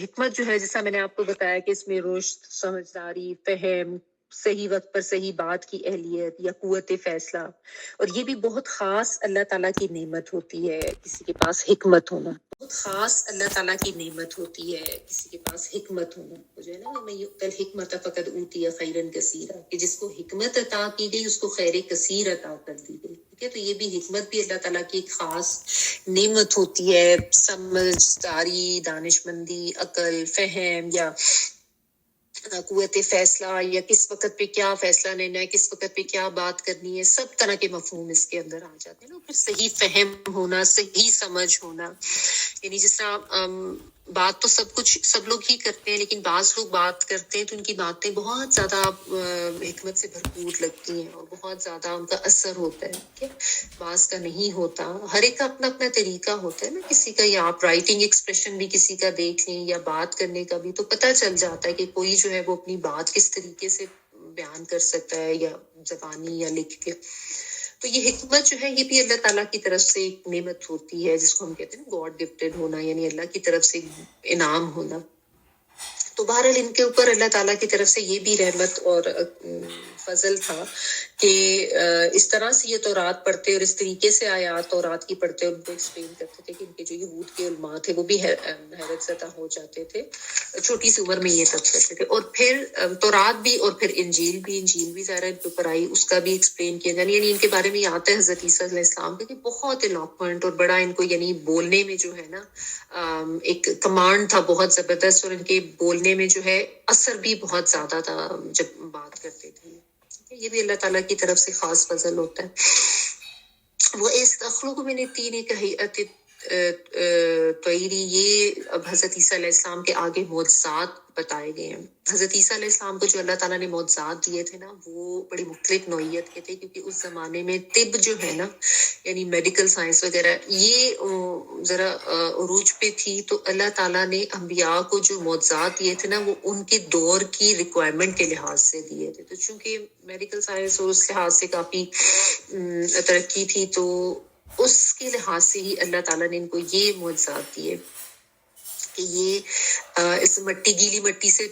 حکمت جو ہے, جیسا میں نے آپ کو بتایا کہ اس میں رشد, سمجھداری, فہم, صحیح وقت پر صحیح بات کی اہلیت یا قوت فیصلہ, اور یہ بھی بہت خاص اللہ تعالیٰ کی نعمت ہوتی ہے کسی کے پاس حکمت ہونا. بہت خاص اللہ تعالیٰ کی نعمت ہوتی ہے کسی کے پاس حکمت ہونا. جو ہے نا, میں کل حکمت فقط اوتی خیرن کثیرا, کہ جس کو حکمت عطا کی گئی اس کو خیر کثیر عطا کر دی گئی. ٹھیک ہے, تو یہ بھی حکمت بھی اللہ تعالیٰ کی ایک خاص نعمت ہوتی ہے. سمجھداری, دانشمندی, عقل, فہم یا قوت فیصلہ, یا کس وقت پہ کیا فیصلہ لینا ہے, کس وقت پہ کیا بات کرنی ہے, سب طرح کے مفہوم اس کے اندر آ جاتے ہیں نا. پھر صحیح فہم ہونا, صحیح سمجھ ہونا, یعنی جس طرح بات تو سب لوگ ہی کرتے ہیں, لیکن بعض لوگ بات کرتے ہیں تو ان کی باتیں بہت زیادہ حکمت سے بھرپور لگتی ہیں اور بہت زیادہ ان کا اثر ہوتا ہے. بعض کا نہیں ہوتا, ہر ایک کا اپنا اپنا طریقہ ہوتا ہے نا. کسی کا, یا آپ رائٹنگ ایکسپریشن بھی کسی کا دیکھ لیں یا بات کرنے کا بھی, تو پتہ چل جاتا ہے کہ کوئی جو ہے وہ اپنی بات کس طریقے سے بیان کر سکتا ہے, یا زبانی یا لکھ کے. تو یہ حکمت جو ہے یہ بھی اللہ تعالیٰ کی طرف سے ایک نعمت ہوتی ہے, جس کو ہم کہتے ہیں گاڈ گفٹڈ ہونا, یعنی اللہ کی طرف سے انعام ہونا. تو بہرحال ان کے اوپر اللہ تعالیٰ کی طرف سے یہ بھی رحمت اور فضل تھا کہ اس طرح سے یہ تورات پڑھتے اور اس طریقے سے آیات تورات کی پڑھتے اور ان کو ایکسپلین کرتے تھے کہ ان کے جو یہود کے علماء تھے وہ بھی حیرت زدہ ہو جاتے تھے. چھوٹی سی عمر میں یہ سب کرتے تھے. اور پھر تورات بھی اور پھر انجیل بھی ظاہر ان کے اوپر آئی, اس کا بھی ایکسپلین کیا جانا. یعنی ان کے بارے میں یہ آتا ہے حضرت عیسیٰ علیہ السلام کا کہ بہت الوکوینٹ اور بڑا ان کو, یعنی بولنے میں جو ہے نا ایک کمانڈ تھا بہت زبردست, اور ان کے بولنے میں جو ہے اثر بھی بہت زیادہ تھا جب بات کرتے تھے. یہ بھی اللہ تعالیٰ کی طرف سے خاص فضل ہوتا ہے. وہ استخلق من الطین کہیئۃ طیری, یہ اب حضرت عیسیٰ علیہ السلام کے آگے معجزات بتائے گئے ہیں. حضرت عیسیٰ علیہ السلام کو جو اللہ تعالیٰ نے معجزات دیے تھے نا, وہ بڑی مختلف نوعیت کے تھے, کیونکہ اس زمانے میں طب جو ہے نا, یعنی میڈیکل سائنس وغیرہ, یہ ذرا عروج پہ تھی. تو اللہ تعالیٰ نے انبیاء کو جو معجزات دیے تھے نا, وہ ان کے دور کی ریکوائرمنٹ کے لحاظ سے دیے تھے. تو چونکہ میڈیکل سائنس اور اس لحاظ سے کافی ترقی تھی, تو اس کے لحاظ سے ہی اللہ تعالیٰ نے ان کو یہ معجزات دیے کہ یہ اس گیلی مٹی سے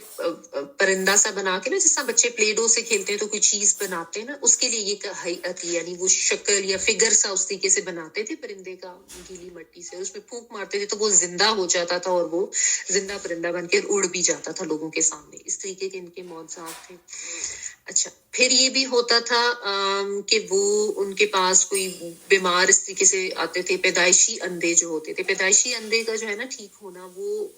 پرندہ سا بنا کے نا, جس طرح بچے پلے ڈو سے کھیلتے ہیں تو کوئی چیز بناتے ہیں نا, اس کے لیے یہ ہیئت, یعنی وہ شکل یا فگر سا اس طریقے سے بناتے تھے پرندے کا گیلی مٹی سے, اس میں پھونک مارتے تھے تو وہ زندہ ہو جاتا تھا, اور وہ زندہ پرندہ بن کے اڑ بھی جاتا تھا لوگوں کے سامنے. اس طریقے کے ان کے معجزات تھے. اچھا, پھر یہ بھی ہوتا تھا کہ وہ ان کے پاس کوئی بیمار اس طریقے سے آتے تھے, پیدائشی اندھے جو ہوتے تھے. پیدائشی اندھے کا جو ہے نا ٹھیک ہونا وہ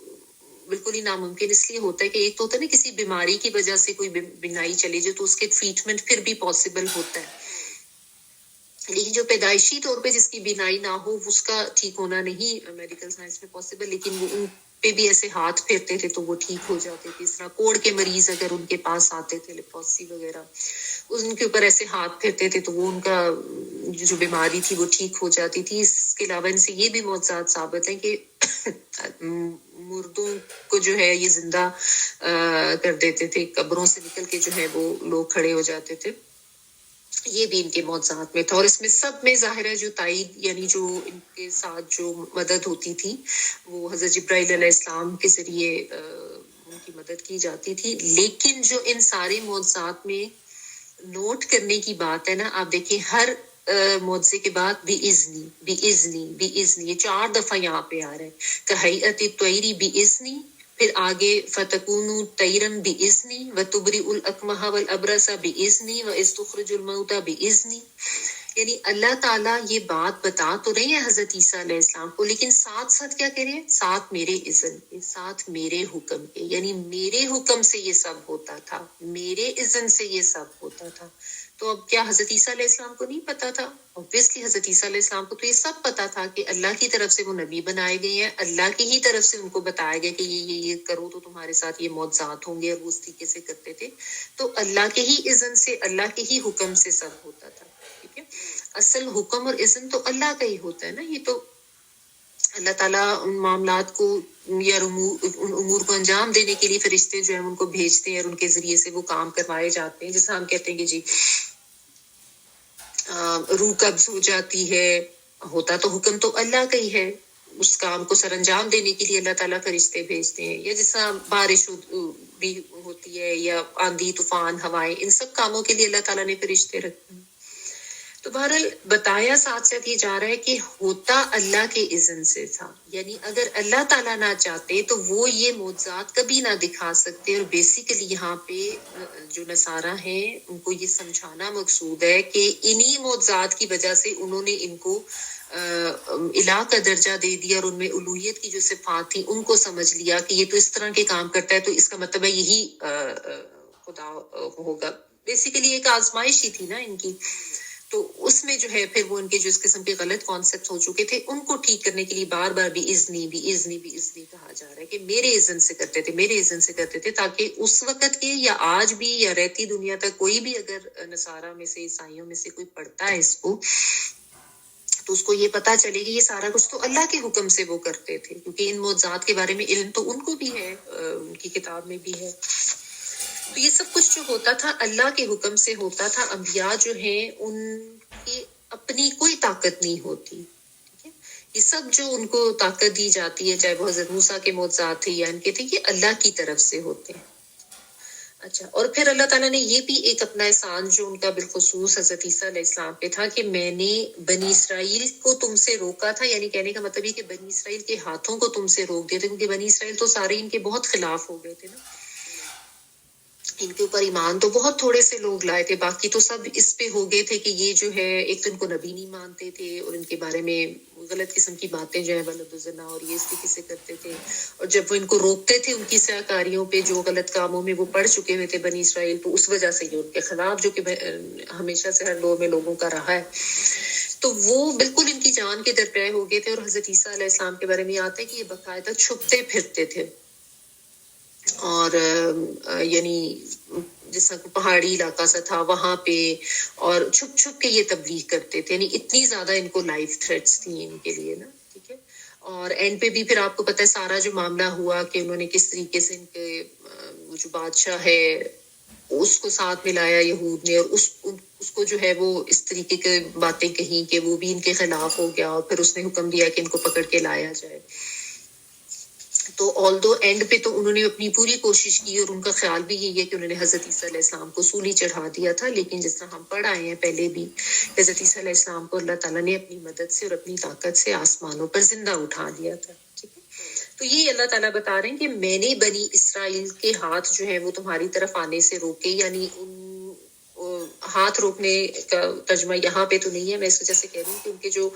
بالکل ہی ناممکن اس لیے ہوتا ہے کہ ایک تو ہوتا ہے نا کسی بیماری کی وجہ سے کوئی بینائی چلی جائے تو اس کے ٹریٹمنٹ پھر بھی پاسبل ہوتا ہے, لیکن جو پیدائشی طور پہ جس کی بینائی نہ ہو اس کا ٹھیک ہونا نہیں میڈیکل سائنس میں پاسبل. لیکن وہ ان پہ بھی ایسے ہاتھ پھیرتے تھے تو وہ ٹھیک ہو جاتے تھے. اس طرح کوڑ کے مریض اگر ان کے پاس آتے تھے, لیپروسی وغیرہ, ان کے اوپر ایسے ہاتھ پھیرتے تھے تو وہ ان کا جو بیماری تھی وہ ٹھیک ہو جاتی تھی. اس کے علاوہ ان سے یہ بھی معجزات ثابت ہیں کہ مردوں کو جو ہے یہ زندہ کر دیتے تھے, قبروں سے نکل کے جو ہے وہ لوگ کھڑے ہو جاتے تھے. یہ بھی ان کے معجزات میں تھا. اور اس میں سب میں ظاہر ہے جو تائید, یعنی جو ان کے ساتھ جو مدد ہوتی تھی وہ حضرت جبرائیل علیہ السلام کے ذریعے ان کی مدد کی جاتی تھی. لیکن جو ان سارے معجزات میں نوٹ کرنے کی بات ہے نا, آپ دیکھیں ہر معجزے کے بعد بھی اذنی, یہ 4 دفعہ یہاں پہ آ رہا ہے. کہیئۃ الطیر باذنی, پھر آگے فتکون طیرن باذنی وتبرئ الاکمہ والابرص باذنی واذ تخرج الموتى باذنی. یعنی اللہ تعالیٰ یہ بات بتا تو رہے ہیں حضرت عیسیٰ علیہ السلام کو، لیکن ساتھ ساتھ کیا کہہ رہے ہیں؟ ساتھ میرے اذن کے، ساتھ میرے حکم کے، یعنی میرے حکم سے یہ سب ہوتا تھا، میرے اذن سے یہ سب ہوتا تھا۔ تو اب کیا حضرت عیسیٰ علیہ السلام کو نہیں پتا تھا؟ اوبویسلی حضرت عیسیٰ علیہ السلام کو تو یہ سب پتا تھا کہ اللہ کی طرف سے وہ نبی بنائے گئے ہیں، اللہ کی ہی طرف سے ان کو بتایا گیا کہ یہ کرو تو تمہارے ساتھ یہ معجزات ہوں گے، اور وہ اس طریقے سے کرتے تھے۔ تو اللہ کے ہی اذن سے، اللہ کے ہی حکم سے سب ہوتا تھا، ٹھیک ہے۔ اصل حکم اور اذن تو اللہ کا ہی ہوتا ہے نا، یہ تو اللہ تعالیٰ ان معاملات کو یا ان امور کو انجام دینے کے لیے فرشتے جو ہیں ان کو بھیجتے ہیں، اور ان کے ذریعے سے وہ کام کروائے جاتے ہیں۔ جیسے ہم کہتے ہیں کہ جی روح قبض ہو جاتی ہے، ہوتا تو حکم تو اللہ کا ہی ہے، اس کام کو سر انجام دینے کے لیے اللہ تعالیٰ فرشتے بھیجتے ہیں۔ یا جیسا بارش بھی ہوتی ہے، یا آندھی طوفان ہوائیں، ان سب کاموں کے لیے اللہ تعالیٰ نے فرشتے رکھے ہیں۔ تو بہرحال بتایا ساتھ ساتھ یہ جا رہا ہے کہ ہوتا اللہ کے اذن سے تھا، یعنی اگر اللہ تعالیٰ نہ چاہتے تو وہ یہ معجزات کبھی نہ دکھا سکتے۔ اور بیسیکلی یہاں پہ جو نصارہ ہیں ان کو یہ سمجھانا مقصود ہے کہ انہی معجزات کی وجہ سے انہوں نے ان کو الہ کا درجہ دے دیا، اور ان میں الوہیت کی جو صفات تھی ان کو سمجھ لیا کہ یہ تو اس طرح کے کام کرتا ہے، تو اس کا مطلب ہے یہی خدا ہوگا۔ بیسیکلی ایک آزمائش ہی تھی نا ان کی، تو اس میں جو ہے پھر وہ ان کے جو اس قسم کے غلط کانسیپٹ ہو چکے تھے ان کو ٹھیک کرنے کے لیے بار بار بھی اذنی کہا جا رہا ہے کہ میرے اذن سے کرتے تھے، میرے اذن سے کرتے تھے، تاکہ اس وقت کے یا آج بھی یا رہتی دنیا تک کوئی بھی اگر نصارہ میں سے، عیسائیوں میں سے کوئی پڑھتا ہے اس کو، تو اس کو یہ پتا چلے گی یہ سارا کچھ تو اللہ کے حکم سے وہ کرتے تھے، کیونکہ ان معجزات کے بارے میں علم تو ان کو بھی ہے، ان کی کتاب میں بھی ہے۔ تو یہ سب کچھ جو ہوتا تھا اللہ کے حکم سے ہوتا تھا۔ انبیاء جو ہیں ان کی اپنی کوئی طاقت نہیں ہوتی، ٹھیک ہے۔ یہ سب جو ان کو طاقت دی جاتی ہے، چاہے وہ حضرت موسیٰ کے معجزات تھے یا ان کے تھے، یہ اللہ کی طرف سے ہوتے ہیں۔ اچھا، اور پھر اللہ تعالیٰ نے یہ بھی ایک اپنا احسان جو ان کا بالخصوص حضرت عیسیٰ علیہ السلام پہ تھا کہ میں نے بنی اسرائیل کو تم سے روکا تھا، یعنی کہنے کا مطلب یہ کہ بنی اسرائیل کے ہاتھوں کو تم سے روک دیا تھا، کیونکہ بنی اسرائیل تو سارے ان کے بہت خلاف ہو گئے تھے نا، ان کے اوپر ایمان تو بہت تھوڑے سے لوگ لائے تھے، باقی تو سب اس پہ ہو گئے تھے کہ یہ جو ہے ایک تو ان کو نبی نہیں مانتے تھے، اور ان کے بارے میں غلط قسم کی باتیں جو ہے ولد الزنا اور یہ اس طریقے سے کرتے تھے، اور جب وہ ان کو روکتے تھے ان کی سیاکاریوں پہ جو غلط کاموں میں وہ پڑ چکے ہوئے تھے بنی اسرائیل، تو اس وجہ سے یہ ان کے خلاف، جو کہ ہمیشہ سے ہر دور میں لوگوں کا رہا ہے، تو وہ بالکل ان کی جان کے درپے ہو گئے تھے۔ اور حضرت عیسیٰ علیہ السلام کے بارے میں آتا ہے کہ یہ باقاعدہ چھپتے پھرتے تھے، اور یعنی جس طرح پہاڑی علاقہ سا تھا وہاں پہ، اور چھپ چھپ کے یہ تبلیغ کرتے تھے، یعنی اتنی زیادہ ان کو لائف تھریٹس تھی ان کے لیے نا، ٹھیک ہے۔ اور اینڈ پہ بھی پھر آپ کو پتہ ہے سارا جو معاملہ ہوا کہ انہوں نے کس طریقے سے ان کے وہ جو بادشاہ ہے اس کو ساتھ ملایا یہود نے، اور اس کو جو ہے وہ اس طریقے کے باتیں کہیں کہ وہ بھی ان کے خلاف ہو گیا، اور پھر اس نے حکم دیا کہ ان کو پکڑ کے لایا جائے۔ تو آلدو اینڈ پہ تو انہوں نے اپنی پوری کوشش کی، اور ان کا خیال بھی یہی ہے کہ انہوں نے حضرت عیسیٰ علیہ السلام کو سولی چڑھا دیا تھا، لیکن جس طرح ہم پڑھ آئے ہیں پہلے بھی، حضرت عیسیٰ علیہ السلام کو اللہ تعالیٰ نے اپنی مدد سے اور اپنی طاقت سے آسمانوں پر زندہ اٹھا دیا تھا، ٹھیک ہے۔ تو یہ اللہ تعالیٰ بتا رہے ہیں کہ میں نے بنی اسرائیل کے ہاتھ جو ہے وہ تمہاری طرف آنے سے روکے، یعنی ہاتھ روکنے کا ترجمہ یہاں پہ تو نہیں ہے، میں اس وجہ سے کہہ رہی ہوں کہ ان کے جو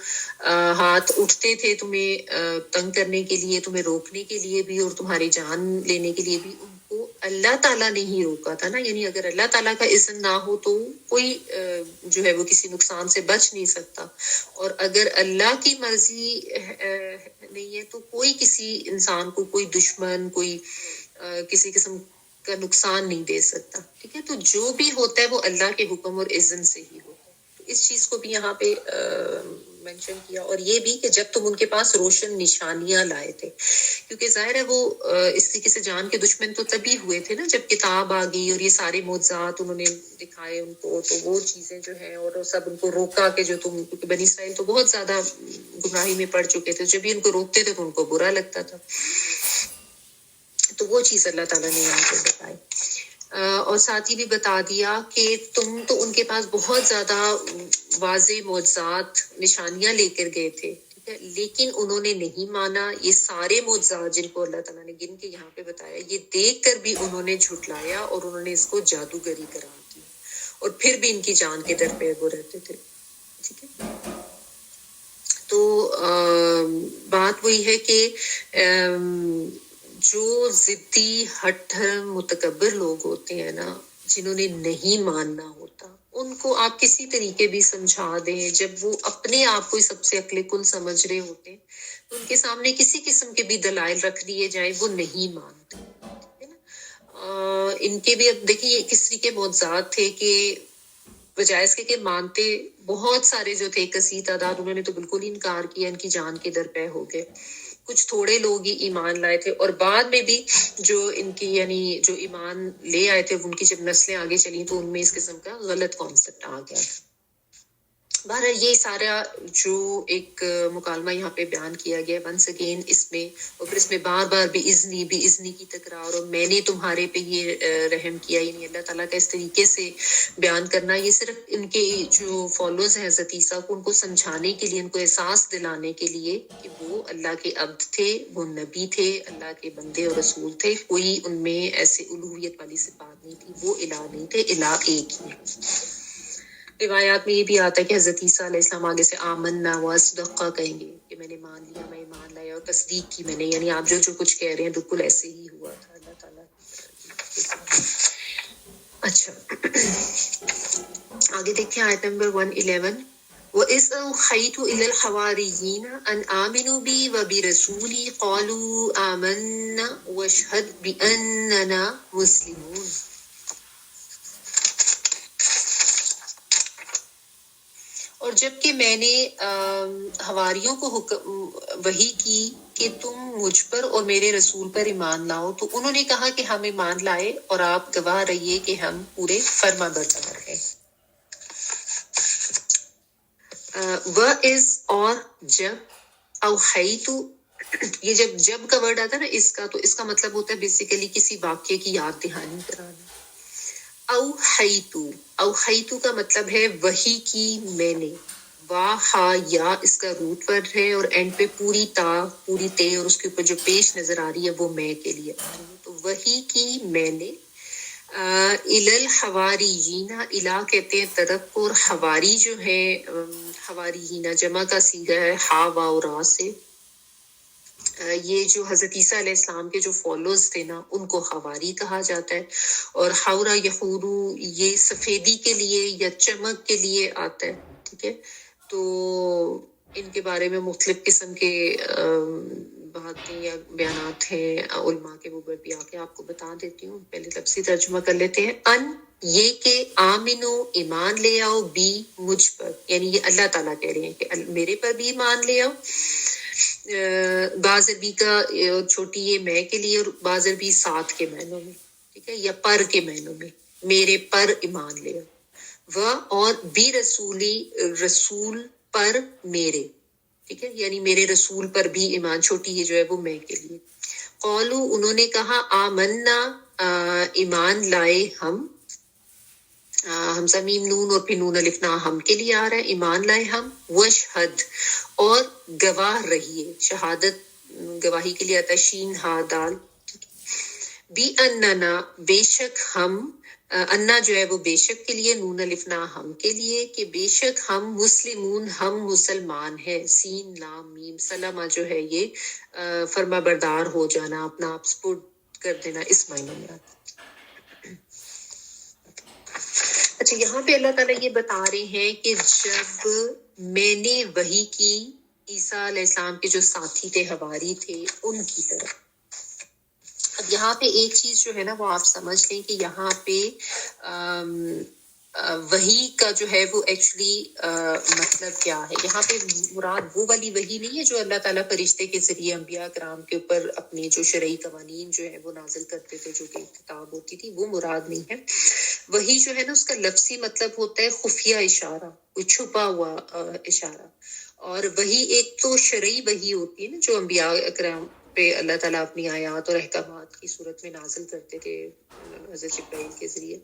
ہاتھ اٹھتے تھے تمہیں تنگ کرنے کے لیے، تمہیں روکنے کے لیے بھی، اور تمہاری جان لینے کے لیے بھی، ان کو اللہ تعالیٰ نے ہی روکا تھا نا، یعنی اگر اللہ تعالیٰ کا اذن نہ ہو تو کوئی جو ہے وہ کسی نقصان سے بچ نہیں سکتا، اور اگر اللہ کی مرضی نہیں ہے تو کوئی کسی انسان کو، کوئی دشمن، کوئی کسی قسم کا نقصان نہیں دے سکتا، ٹھیک ہے۔ تو جو بھی ہوتا ہے وہ اللہ کے حکم اور اذن سے ہی ہوتا ہے، تو اس چیز کو بھی یہاں پہ مینشن کیا، اور یہ بھی کہ جب تم ان کے پاس روشن نشانیاں لائے تھے، کیونکہ ظاہر ہے وہ اس طریقے سے جان کے دشمن تو تبھی ہوئے تھے نا جب کتاب آ گئی اور یہ سارے معجزات انہوں نے دکھائے ان کو، تو وہ چیزیں جو ہیں اور سب ان کو روکا کہ جو تم، کیونکہ بنی اسرائیل تو بہت زیادہ گمراہی میں پڑ چکے تھے، جب بھی ان کو روکتے تھے تو ان کو برا لگتا تھا، تو وہ چیز اللہ تعالیٰ نے یہاں پہ بتائی۔ اور ساتھ ہی بھی بتا دیا کہ تم تو ان کے پاس بہت زیادہ واضح معجزات نشانیاں لے کر گئے تھے، ٹھیک ہے، لیکن انہوں نے نہیں مانا۔ یہ سارے معجزات جن کو اللہ تعالیٰ نے گن کے یہاں پہ بتایا، یہ دیکھ کر بھی انہوں نے جھٹلایا، اور انہوں نے اس کو جادوگری قرار دی، اور پھر بھی ان کی جان کے در پہ وہ رہتے تھے۔ ٹھیک ہے. تو بات وہی ہے کہ جو ضدی ہٹھر متکبر لوگ ہوتے ہیں نا، جنہوں نے نہیں ماننا ہوتا، ان کو آپ کسی طریقے بھی سمجھا دیں، جب وہ اپنے آپ کو سب سے عقل کل سمجھ رہے ہوتے ہیں تو ان کے سامنے کسی قسم کے بھی دلائل رکھ دیے جائیں، وہ نہیں مانتے. ٹھیک ہے نا. ان کے بھی اب دیکھیے یہ کس طریقے معجزات تھے کہ بجائے اس کے کہ مانتے، بہت سارے جو تھے کثیر تعداد، انہوں نے تو بالکل ہی انکار کیا، ان کی جان کے در پہ ہو گئے. کچھ تھوڑے لوگ ہی ایمان لائے تھے، اور بعد میں بھی جو ان کی یعنی جو ایمان لے آئے تھے، ان کی جب نسلیں آگے چلی تو ان میں اس قسم کا غلط کانسیپٹ آ گیا. بہرحال یہ سارا جو ایک مکالمہ یہاں پہ بیان کیا گیا ونس اگین اس میں، اور پھر اس میں بار بار بے اذنی کی تکرار، اور میں نے تمہارے پہ یہ رحم کیا، یعنی اللہ تعالیٰ کا اس طریقے سے بیان کرنا، یہ صرف ان کے جو فالوز ہیں حضرت عیسیٰ کو، ان کو سمجھانے کے لیے، ان کو احساس دلانے کے لیے کہ وہ اللہ کے عبد تھے، وہ نبی تھے، اللہ کے بندے اور رسول تھے، کوئی ان میں ایسے الوہیت والی صفات نہیں تھی، وہ الہ نہیں تھے، الہ ایک ہی ہے. روایات میں یہ بھی آتا ہے کہ حضرت عیسیٰ علیہ السلام آگے سے آمنا واصدقا کہیں گے کہ میں نے مان لیا، میں ایمان لایا اور تصدیق کی میں نے، یعنی آپ جو کچھ کہہ رہے ہیں بالکل ایسے ہی ہوا تھا اللہ تعالیٰ. اچھا آگے دیکھیں آیت نمبر 111. وَإِذْ أَوْحَيْتُ إِلَى الْحَوَارِيِّينَ أَنْ آمِنُوا بِي وَبِرَسُولِي قَالُوا آمَنَّا وَاشْهَدْ بِأَنَّنَا مُسْلِمُونَ. اور جب کہ میں نے حواریوں کو وحی کی کہ تم مجھ پر اور میرے رسول پر ایمان لاؤ، تو انہوں نے کہا کہ ہم ایمان لائے اور آپ گواہ رہیے کہ ہم پورے فرما بردار ہیں. وَإِذْ اور جب، اوحیتو یہ جب کا ورڈ آتا ہے نا اس کا، تو اس کا مطلب ہوتا ہے بیسیکلی کسی واقعے کی یاد دہانی کرانا. اوحیتو کا مطلب ہے وحی کی میں نے. وا ہا یا اس کا روٹ ورڈ ہے، اور اینڈ پہ پوری تا پوری تے، اور اس کے اوپر جو پیش نظر آ رہی ہے وہ میں کے لیے آ رہی ہے. تو وحی کی میں نے الی الحواریین، الا کہتے ہیں طرف کو، اور حواری جو ہے حواریین جمع کا صیغہ ہے ہا واو را سے. یہ جو حضرت عیسیٰ علیہ السلام کے جو فالوز تھے نا، ان کو حواری کہا جاتا ہے. اور حورا یحورو یہ سفیدی کے لیے یا چمک کے لیے آتا ہے. ٹھیک ہے، تو ان کے بارے میں مختلف قسم کے باتیں یا بیانات ہیں علماء کے، وہ بھی آ کے آپ کو بتا دیتی ہوں. پہلے لفظی ترجمہ کر لیتے ہیں. ان یہ کہ آمنو ایمان لے آؤ، بی مجھ پر، یعنی یہ اللہ تعالیٰ کہہ رہے ہیں کہ میرے پر بھی ایمان لے آؤ. بعض عربی کا چھوٹی یہ میں کے لیے، اور بعض عربی ساتھ کے معنوں میں، ٹھیک ہے، یا پر کے معنوں میں، میرے پر ایمان لے آؤ. وہ اور بھی رسولی رسول پر میرے، ٹھیک ہے، یعنی میرے رسول پر بھی ایمان، چھوٹی یہ جو ہے وہ میں کے لیے. قولو انہوں نے کہا آمنا ایمان لائے ہم، حمزہ میم نون اور پھر نون الف نا ہم کے لیے آ رہا ہے، ایمان لائے ہم. وشہد اور گواہ رہیے، شہادت گواہی کے لیے آتا ہے شین ہا دال. بی اننا بے شک ہم، انا جو ہے وہ بے شک کے لیے، نون الف نا ہم کے لیے، کہ بے شک ہم مسلمون ہم مسلمان ہیں. سین لام میم سلمہ جو ہے یہ فرما بردار ہو جانا، اپنا آپ سپورٹ کر دینا، اس معنی میں آتا ہے. اچھا یہاں پہ اللہ تعالیٰ یہ بتا رہے ہیں کہ جب میں نے وحی کی عیسیٰ علیہ السلام کے جو ساتھی تھے، حواری تھے، ان کی طرف. اب یہاں پہ ایک چیز جو ہے نا وہ آپ سمجھ لیں کہ یہاں پہ وحی کا جو ہے وہ ایکچولی مطلب کیا ہے. یہاں پہ مراد وہ والی وحی نہیں ہے جو اللہ تعالیٰ فرشتے کے ذریعے انبیاء کرام کے اوپر اپنے جو شرعی قوانین جو ہے وہ نازل کرتے تھے، جو کہ کتاب ہوتی تھی، وہ مراد نہیں ہے. وحی جو ہے نا اس کا لفظی مطلب ہوتا ہے خفیہ اشارہ، کوئی چھپا ہوا اشارہ. اور وحی ایک تو شرعی وحی ہوتی ہے نا جو انبیاء اکرام پہ اللہ تعالیٰ اپنی آیات اور احکامات کی صورت میں نازل کرتے تھے حضرت جبرائیل کے ذریعے.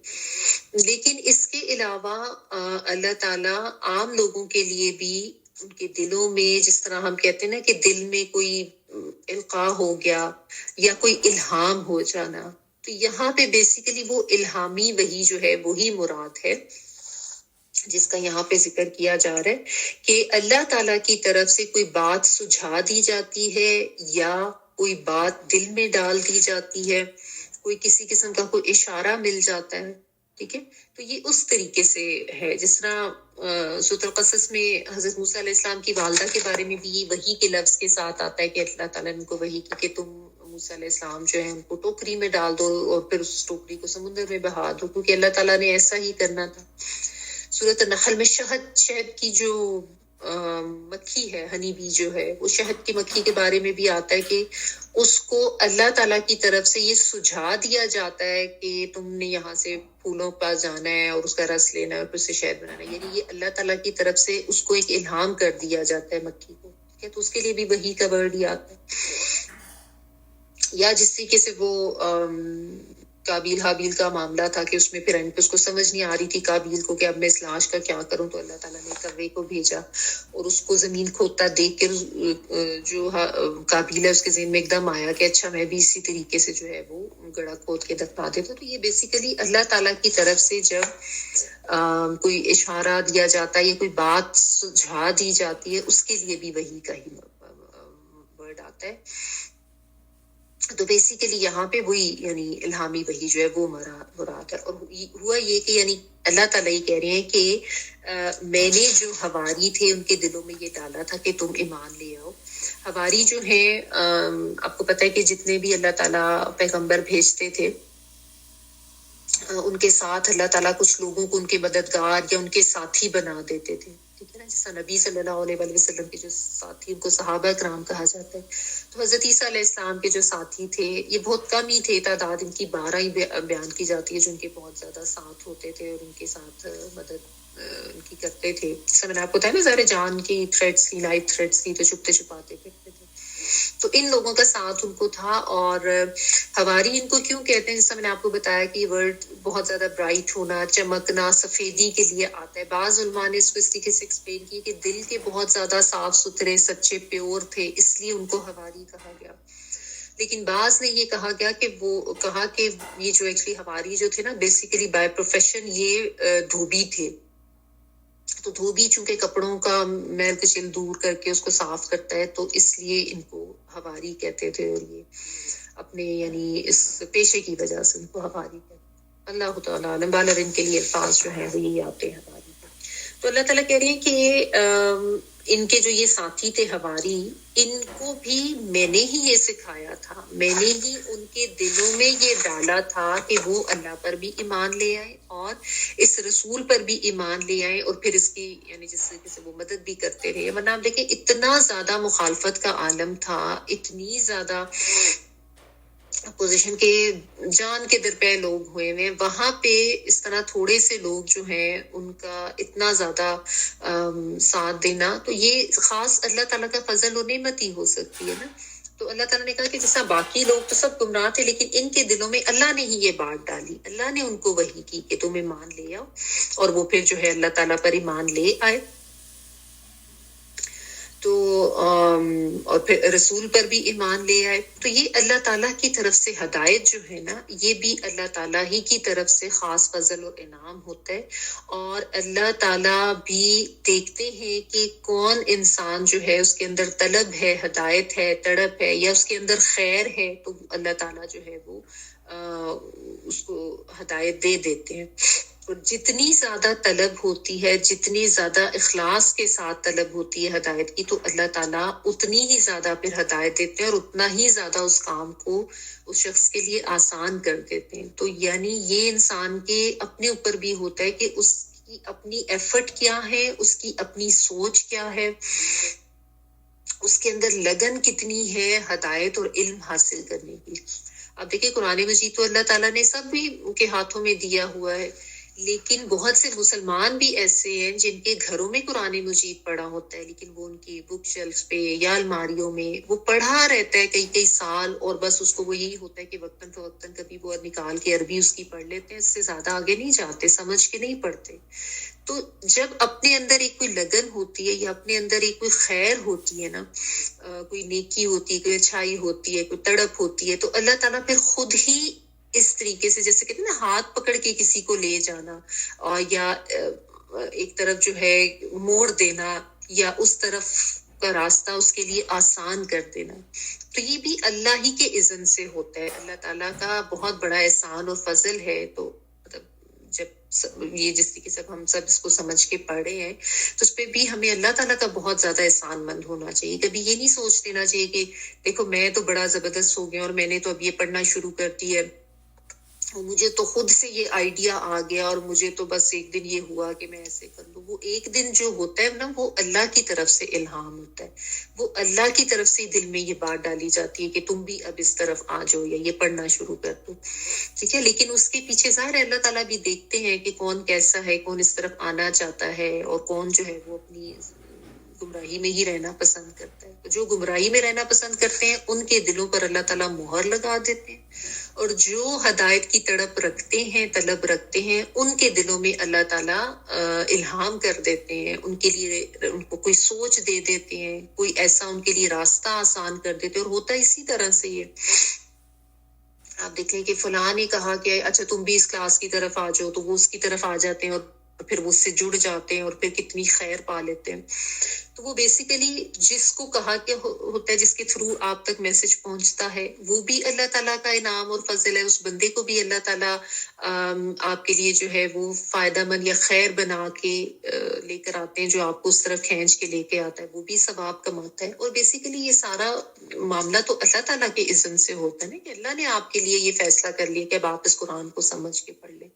لیکن اس کے علاوہ اللہ تعالیٰ عام لوگوں کے لیے بھی ان کے دلوں میں، جس طرح ہم کہتے ہیں نا کہ دل میں کوئی القاء ہو گیا یا کوئی الہام ہو جانا، تو یہاں پہ بیسیکلی وہ الہامی وحی جو ہے وہی مراد ہے. جس کا یہاں پہ ذکر کیا جا رہا ہے کہ اللہ تعالیٰ کی طرف سے کوئی بات سجھا دی جاتی ہے یا کوئی بات دل میں ڈال دی جاتی ہے، کوئی کسی قسم کا کوئی اشارہ مل جاتا ہے، ٹھیک ہے، تو یہ اس طریقے سے ہے جس طرح سورۃ القصص میں حضرت موسیٰ علیہ السلام کی والدہ کے بارے میں بھی وحی کے لفظ کے ساتھ آتا ہے کہ اللہ تعالیٰ نے ان کو وحی کی کہ تم موسیٰ علیہ السلام جو ہے ان کو ٹوکری میں ڈال دو اور پھر اس ٹوکری کو سمندر میں بہا دو، کیونکہ اللہ تعالیٰ نے ایسا ہی کرنا تھا۔ سورۃ النحل میں شہد کی جو مکھی ہے، ہنی بی جو ہے، وہ شہد کی مکھی کے بارے میں بھی آتا ہے کہ اس کو اللہ تعالیٰ کی طرف سے یہ سجھا دیا جاتا ہے کہ تم نے یہاں سے پھولوں پر جانا ہے اور اس کا رس لینا ہے اور پھر سے شہد بنانا ہے، یعنی یہ اللہ تعالیٰ کی طرف سے اس کو ایک الہام کر دیا جاتا ہے مکھی کو، ٹھیک ہے، تو اس کے لیے بھی وحی کا ورڈ ہی آتا ہے۔ یا جس طریقے سے وہ قابیل حابیل کا معاملہ تھا کہ اس میں پھر اس کو سمجھ نہیں آ رہی تھی قابیل کو کہ اب میں اس لاش کا کیا کروں، تو اللہ تعالیٰ نے کوے کو بھیجا اور اس کو زمین کھودتا دیکھ کر جو قابیل ہے اس کے ذہن میں ایک دم آیا کہ اچھا میں بھی اسی طریقے سے جو ہے وہ گڑھا کھود کے دفنا دیتا۔ تو یہ بیسیکلی اللہ تعالیٰ کی طرف سے جب کوئی اشارہ دیا جاتا ہے یا کوئی بات سجھا دی جاتی ہے، اس کے لیے بھی وحی کا ہی ورڈ آتا ہے۔ تو بیسیکلی یہاں پہ وہی یعنی الہامی وحی جو ہے وہ مراد ہے۔ اور ہوا یہ کہ یعنی اللہ تعالیٰ یہ کہہ رہے ہیں کہ میں نے جو حواری تھے ان کے دلوں میں یہ ڈالا تھا کہ تم ایمان لے آؤ۔ حواری جو ہیں آپ کو پتہ ہے کہ جتنے بھی اللہ تعالیٰ پیغمبر بھیجتے تھے ان کے ساتھ اللہ تعالیٰ کچھ لوگوں کو ان کے مددگار یا ان کے ساتھی بنا دیتے تھے، ٹھیک ہے نا، جیسا نبی صلی اللہ علیہ وآلہ وسلم کے جو ساتھی ان کو صحابہ کرام کہا جاتا ہے۔ تو حضرت عیسیٰ علیہ السلام کے جو ساتھی تھے یہ بہت کم ہی تھے، تعداد ان کی 12 ہی بیان کی جاتی ہے جو ان کے بہت زیادہ ساتھ ہوتے تھے اور ان کے ساتھ مدد ان کی کرتے تھے۔ جیسا میں نے آپ کو بتایا نا ظاہر جان کی تھریڈس کی، لائف تھریڈس کی، تو چھپتے چھپاتے پھرتے تھے، تو ان لوگوں کا ساتھ ان کو تھا۔ اور حواری ان کو کیوں کہتے ہیں، جیسا میں نے آپ کو بتایا کہ یہ ورڈ بہت زیادہ برائٹ ہونا، چمکنا، سفیدی کے لیے آتا ہے۔ بعض علماء نے اس کو اس طریقے سے ایکسپلین کی کہ دل کے بہت زیادہ صاف ستھرے، سچے، پیور تھے، اس لیے ان کو حواری کہا گیا۔ لیکن بعض نے یہ کہا گیا کہ یہ جو ایکچولی حواری جو تھے نا بیسیکلی بائی پروفیشن یہ دھوبی تھے، تو دھوبی چونکہ کپڑوں کا میل کچیل دور کر کے اس کو صاف کرتا ہے، تو اس لیے ان کو حواری کہتے تھے، اور یہ اپنے یعنی اس پیشے کی وجہ سے ان کو حواری کہتے ہیں۔ اللہ تعالیٰ عالم، بالر ان کے لیے الفاظ جو ہیں وہ یہی آتے ہیں حواری۔ تو اللہ تعالیٰ کہہ رہے ہیں کہ ان کے جو یہ ساتھی تھے حواری، ان کو بھی میں نے ہی یہ سکھایا تھا، میں نے ہی ان کے دلوں میں یہ ڈالا تھا کہ وہ اللہ پر بھی ایمان لے آئے اور اس رسول پر بھی ایمان لے آئے، اور پھر اس کی یعنی جس طریقے سے وہ مدد بھی کرتے رہے، ورنہ آپ دیکھیں اتنا زیادہ مخالفت کا عالم تھا، اتنی زیادہ اپوزیشن کے جان کے درپے لوگ ہوئے ہیں، وہاں پہ اس طرح تھوڑے سے لوگ جو ہیں ان کا اتنا زیادہ ساتھ دینا، تو یہ خاص اللہ تعالیٰ کا فضل و نعمت ہی ہو سکتی ہے نا۔ تو اللہ تعالیٰ نے کہا کہ جیسا باقی لوگ تو سب گمراہ تھے، لیکن ان کے دلوں میں اللہ نے ہی یہ بات ڈالی، اللہ نے ان کو وحی کی کہ تم ایمان لے آؤ، اور وہ پھر جو ہے اللہ تعالیٰ پر ایمان لے آئے، تو اور پھر رسول پر بھی ایمان لے آئے۔ تو یہ اللہ تعالیٰ کی طرف سے ہدایت جو ہے نا، یہ بھی اللہ تعالیٰ ہی کی طرف سے خاص فضل و انعام ہوتا ہے، اور اللہ تعالیٰ بھی دیکھتے ہیں کہ کون انسان جو ہے اس کے اندر طلب ہے، ہدایت ہے، تڑپ ہے، یا اس کے اندر خیر ہے، تو اللہ تعالیٰ جو ہے وہ اس کو ہدایت دے دیتے ہیں۔ اور جتنی زیادہ طلب ہوتی ہے، جتنی زیادہ اخلاص کے ساتھ طلب ہوتی ہے ہدایت کی، تو اللہ تعالیٰ اتنی ہی زیادہ پھر ہدایت دیتے ہیں، اور اتنا ہی زیادہ اس کام کو اس شخص کے لیے آسان کر دیتے ہیں۔ تو یعنی یہ انسان کے اپنے اوپر بھی ہوتا ہے کہ اس کی اپنی ایفرٹ کیا ہے، اس کی اپنی سوچ کیا ہے، اس کے اندر لگن کتنی ہے ہدایت اور علم حاصل کرنے کی۔ اب دیکھیں قرآن مجید تو اللہ تعالیٰ نے سب بھی ان کے ہاتھوں میں دیا ہوا ہے، لیکن بہت سے مسلمان بھی ایسے ہیں جن کے گھروں میں قرآن مجید پڑھا ہوتا ہے، لیکن وہ ان کی بک شیلف پہ یا الماریوں میں وہ پڑھا رہتا ہے کئی کئی سال، اور بس اس کو وہ یہی ہوتا ہے کہ وقتاً فوقتاً کبھی وہ نکال کے عربی اس کی پڑھ لیتے ہیں، اس سے زیادہ آگے نہیں جاتے، سمجھ کے نہیں پڑھتے۔ تو جب اپنے اندر ایک کوئی لگن ہوتی ہے یا اپنے اندر ایک کوئی خیر ہوتی ہے نا، کوئی نیکی ہوتی ہے، کوئی اچھائی ہوتی ہے، کوئی تڑپ ہوتی ہے، تو اللہ تعالیٰ پھر خود ہی اس طریقے سے، جیسے کہتے ہیں نا ہاتھ پکڑ کے کسی کو لے جانا، اور یا ایک طرف جو ہے موڑ دینا یا اس طرف کا راستہ اس کے لیے آسان کر دینا، تو یہ بھی اللہ ہی کے اذن سے ہوتا ہے. اللہ تعالیٰ کا بہت بڑا احسان اور فضل ہے. تو مطلب جب یہ جس طریقے سے ہم سب اس کو سمجھ کے پڑھے ہیں تو اس پہ بھی ہمیں اللہ تعالیٰ کا بہت زیادہ احسان مند ہونا چاہیے. کبھی یہ نہیں سوچ دینا چاہیے کہ دیکھو میں تو بڑا زبردست ہو گیا اور میں نے تو اب یہ پڑھنا شروع کر دی ہے، مجھے تو خود سے یہ آئیڈیا آ گیا اور مجھے تو بس ایک دن یہ ہوا کہ میں ایسے کر لوں. وہ ایک دن جو ہوتا ہے نا وہ اللہ کی طرف سے الہام ہوتا ہے، وہ اللہ کی طرف سے دل میں یہ بات ڈالی جاتی ہے کہ تم بھی اب اس طرف آ جاؤ یا یہ پڑھنا شروع کر دو. ٹھیک ہے، لیکن اس کے پیچھے ظاہر ہے اللہ تعالیٰ بھی دیکھتے ہیں کہ کون کیسا ہے، کون اس طرف آنا چاہتا ہے اور کون جو ہے وہ اپنی گمراہی میں ہی رہنا پسند کرتا ہے. تو جو گمراہی میں رہنا پسند کرتے ہیں ان کے دلوں پر اللہ تعالیٰ مہر لگا دیتے ہیں، اور جو ہدایت کی تڑپ رکھتے ہیں، طلب رکھتے ہیں، ان کے دلوں میں اللہ تعالیٰ الہام کر دیتے ہیں، ان کے لیے ان کو کوئی سوچ دے دیتے ہیں، کوئی ایسا ان کے لیے راستہ آسان کر دیتے ہیں. اور ہوتا اسی طرح سے یہ آپ دیکھیں کہ فلاں نے کہا کہ اچھا تم بھی اس کلاس کی طرف آ جاؤ، تو وہ اس کی طرف آ جاتے ہیں اور پھر وہ اس سے جڑ جاتے ہیں اور پھر کتنی خیر پا لیتے ہیں. تو وہ بیسیکلی جس کو کہا کہ ہوتا ہے، جس کے تھرو آپ تک میسج پہنچتا ہے، وہ بھی اللہ تعالیٰ کا انعام اور فضل ہے. اس بندے کو بھی اللہ تعالیٰ آپ کے لیے جو ہے وہ فائدہ مند یا خیر بنا کے لے کر آتے ہیں، جو آپ کو اس طرف کھینچ کے لے کے آتا ہے، وہ بھی ثواب کماتا ہے. اور بیسیکلی یہ سارا معاملہ تو اللہ تعالیٰ کے اذن سے ہوتا ہے نا، کہ اللہ نے آپ کے لیے یہ فیصلہ کر لیا کہ اب آپ اس قرآن کو سمجھ کے پڑھ لیں.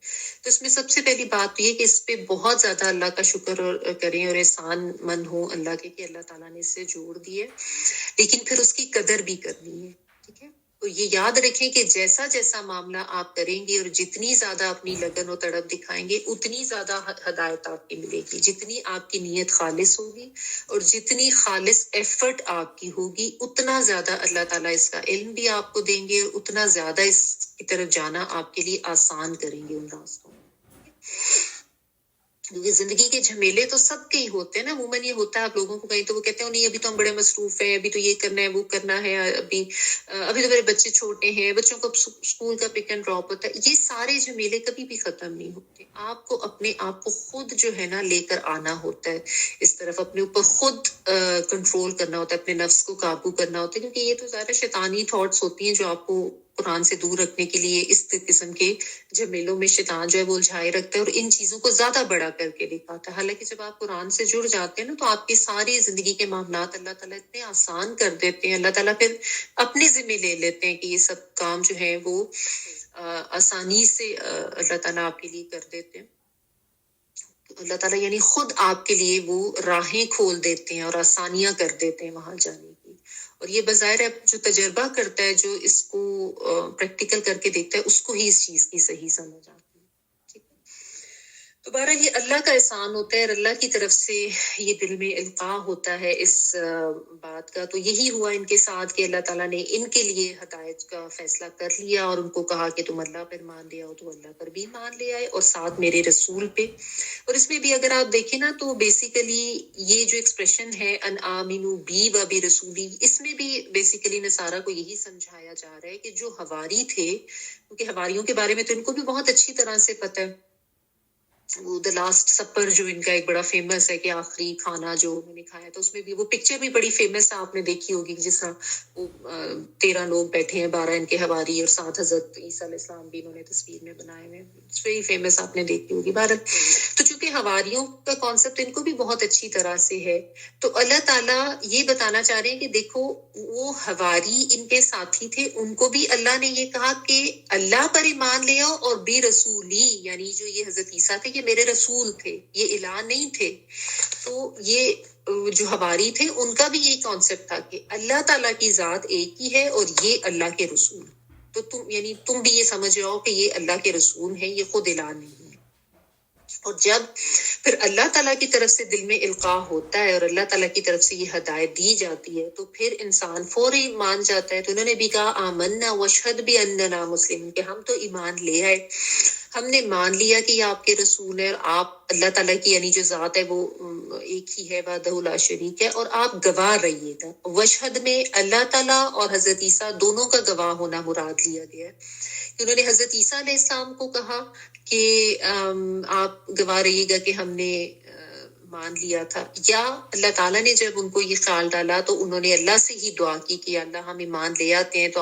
تو اس میں سب سے پہلی بات یہ کہ اس پہ بہت زیادہ اللہ کا شکر کریں اور احسان مند ہوں اللہ کے کہ اللہ تعالیٰ نے اس سے جوڑ دیے، لیکن پھر اس کی قدر بھی کرنی ہے. ٹھیک ہے، تو یہ یاد رکھیں کہ جیسا جیسا معاملہ آپ کریں گے اور جتنی زیادہ اپنی لگن و تڑپ دکھائیں گے اتنی زیادہ ہدایت آپ کی ملے گی. جتنی آپ کی نیت خالص ہوگی اور جتنی خالص ایفرٹ آپ کی ہوگی اتنا زیادہ اللہ تعالیٰ اس کا علم بھی آپ کو دیں گے اور اتنا زیادہ اس کی طرف جانا آپ کے لیے آسان کریں گے ان راستوں. کیونکہ زندگی کے جھمیلے تو سب کے ہی ہوتے ہیں نا. عموماً یہ ہوتا ہے آپ لوگوں کو کہیں تو وہ کہتے ہیں نہیں ابھی تو ہم بڑے مصروف ہیں، ابھی تو یہ کرنا ہے وہ کرنا ہے، ابھی تو میرے بچے چھوٹے ہیں، بچوں کو اسکول کا پک اینڈ ڈراپ ہوتا ہے. یہ سارے جھمیلے کبھی بھی ختم نہیں ہوتے. آپ کو اپنے آپ کو خود جو ہے نا لے کر آنا ہوتا ہے اس طرف، اپنے اوپر خود کنٹرول کرنا ہوتا ہے، اپنے نفس کو قابو کرنا ہوتا ہے. کیونکہ یہ تو زیادہ شیطانی تھاٹس ہوتی ہیں جو آپ کو قرآن سے دور رکھنے کے لیے اس قسم کے جھمیلوں میں شیطان جو ہے وہ الجھائے رکھتا ہے اور ان چیزوں کو زیادہ بڑا کر کے دکھاتا ہے. حالانکہ جب آپ قرآن سے جڑ جاتے ہیں نا تو آپ کی ساری زندگی کے معاملات اللہ تعالیٰ اتنے آسان کر دیتے ہیں. اللہ تعالیٰ پھر اپنے ذمہ لے لیتے ہیں کہ یہ سب کام جو ہے وہ آسانی سے اللہ تعالیٰ آپ کے لیے کر دیتے ہیں. اللہ تعالیٰ یعنی خود آپ کے لیے وہ راہیں کھول دیتے ہیں اور آسانیاں کر دیتے ہیں وہاں جانے کی. اور یہ بظاہر جو تجربہ کرتا ہے، جو اس کو پریکٹیکل کر کے دیکھتا ہے، اس کو ہی اس چیز کی صحیح سمجھ آتی ہے. تو بہرحال یہ اللہ کا احسان ہوتا ہے اور اللہ کی طرف سے یہ دل میں القاء ہوتا ہے اس بات کا. تو یہی ہوا ان کے ساتھ کہ اللہ تعالیٰ نے ان کے لیے ہدایت کا فیصلہ کر لیا اور ان کو کہا کہ تم اللہ پر مان لے آؤ، تو اللہ پر بھی مان لے آئے اور ساتھ میرے رسول پہ. اور اس میں بھی اگر آپ دیکھیں نا تو بیسیکلی یہ جو ایکسپریشن ہے ان آمنو بی و بی رسولی، اس میں بھی بیسیکلی نصارہ کو یہی سمجھایا جا رہا ہے کہ جو حواری تھے، کیونکہ حواریوں کے بارے میں تو ان کو بھی بہت اچھی طرح سے پتہ ہے. وہ دا لاسٹ سپر جو ان کا ایک بڑا فیمس ہے کہ آخری کھانا جو انہوں نے کھایا تھا، اس میں بھی وہ پکچر بھی بڑی فیمس ہے، آپ نے دیکھی ہوگی، جس طرح وہ 13 لوگ بیٹھے ہیں، 12 ان کے حواری اور 7 حضرت عیسیٰ علیہ السلام بھی انہوں نے تصویر میں بنائے ہوئے. اٹس ویری فیمس، آپ نے دیکھی ہوگی. بھارت تو چونکہ حواریوں کا کانسیپٹ ان کو بھی بہت اچھی طرح سے ہے، تو اللہ تعالیٰ یہ بتانا چاہ رہے ہیں کہ دیکھو وہ حواری ان کے ساتھی تھے، ان کو بھی اللہ نے یہ کہا کہ اللہ پر ایمان لے آؤ اور بے رسولی، یعنی جو یہ حضرت عیسیٰ تھے یہ میرے رسول تھے، یہ الہ نہیں تھے. تو یہ جو حواری تھے ان کا بھی یہ کانسیپٹ تھا کہ اللہ تعالیٰ کی ذات ایک ہی ہے اور یہ اللہ کے رسول. تو تم بھی یہ سمجھ جاؤ کہ یہ اللہ کے رسول ہیں، یہ خود الہ نہیں ہے. اور جب پھر اللہ تعالیٰ کی طرف سے دل میں القاء ہوتا ہے اور اللہ تعالیٰ کی طرف سے یہ ہدایت دی جاتی ہے تو پھر انسان فوری مان جاتا ہے. تو انہوں نے بھی کہا آمنا واشہد باننا مسلمون، کہ ہم تو ایمان لے آئے ہم نے مان لیا کہ یہ آپ کے رسول ہے اور آپ اللہ تعالیٰ کی یعنی جو ذات ہے وہ ایک ہی ہے، وحدہ لا شریک ہے، اور آپ گواہ رہیے گا۔ وشہد میں اللہ تعالیٰ اور حضرت عیسیٰ دونوں کا گواہ ہونا مراد لیا گیا ہے، کہ انہوں نے حضرت عیسیٰ علیہ السلام کو کہا کہ آپ گواہ رہیے گا کہ ہم نے مان لیا تھا، یا اللہ تعالیٰ نے جب ان کو یہ خیال ڈالا تو انہوں نے اللہ سے ہی دعا کی کہ اللہ ہم ایمان لے آتے ہیں تو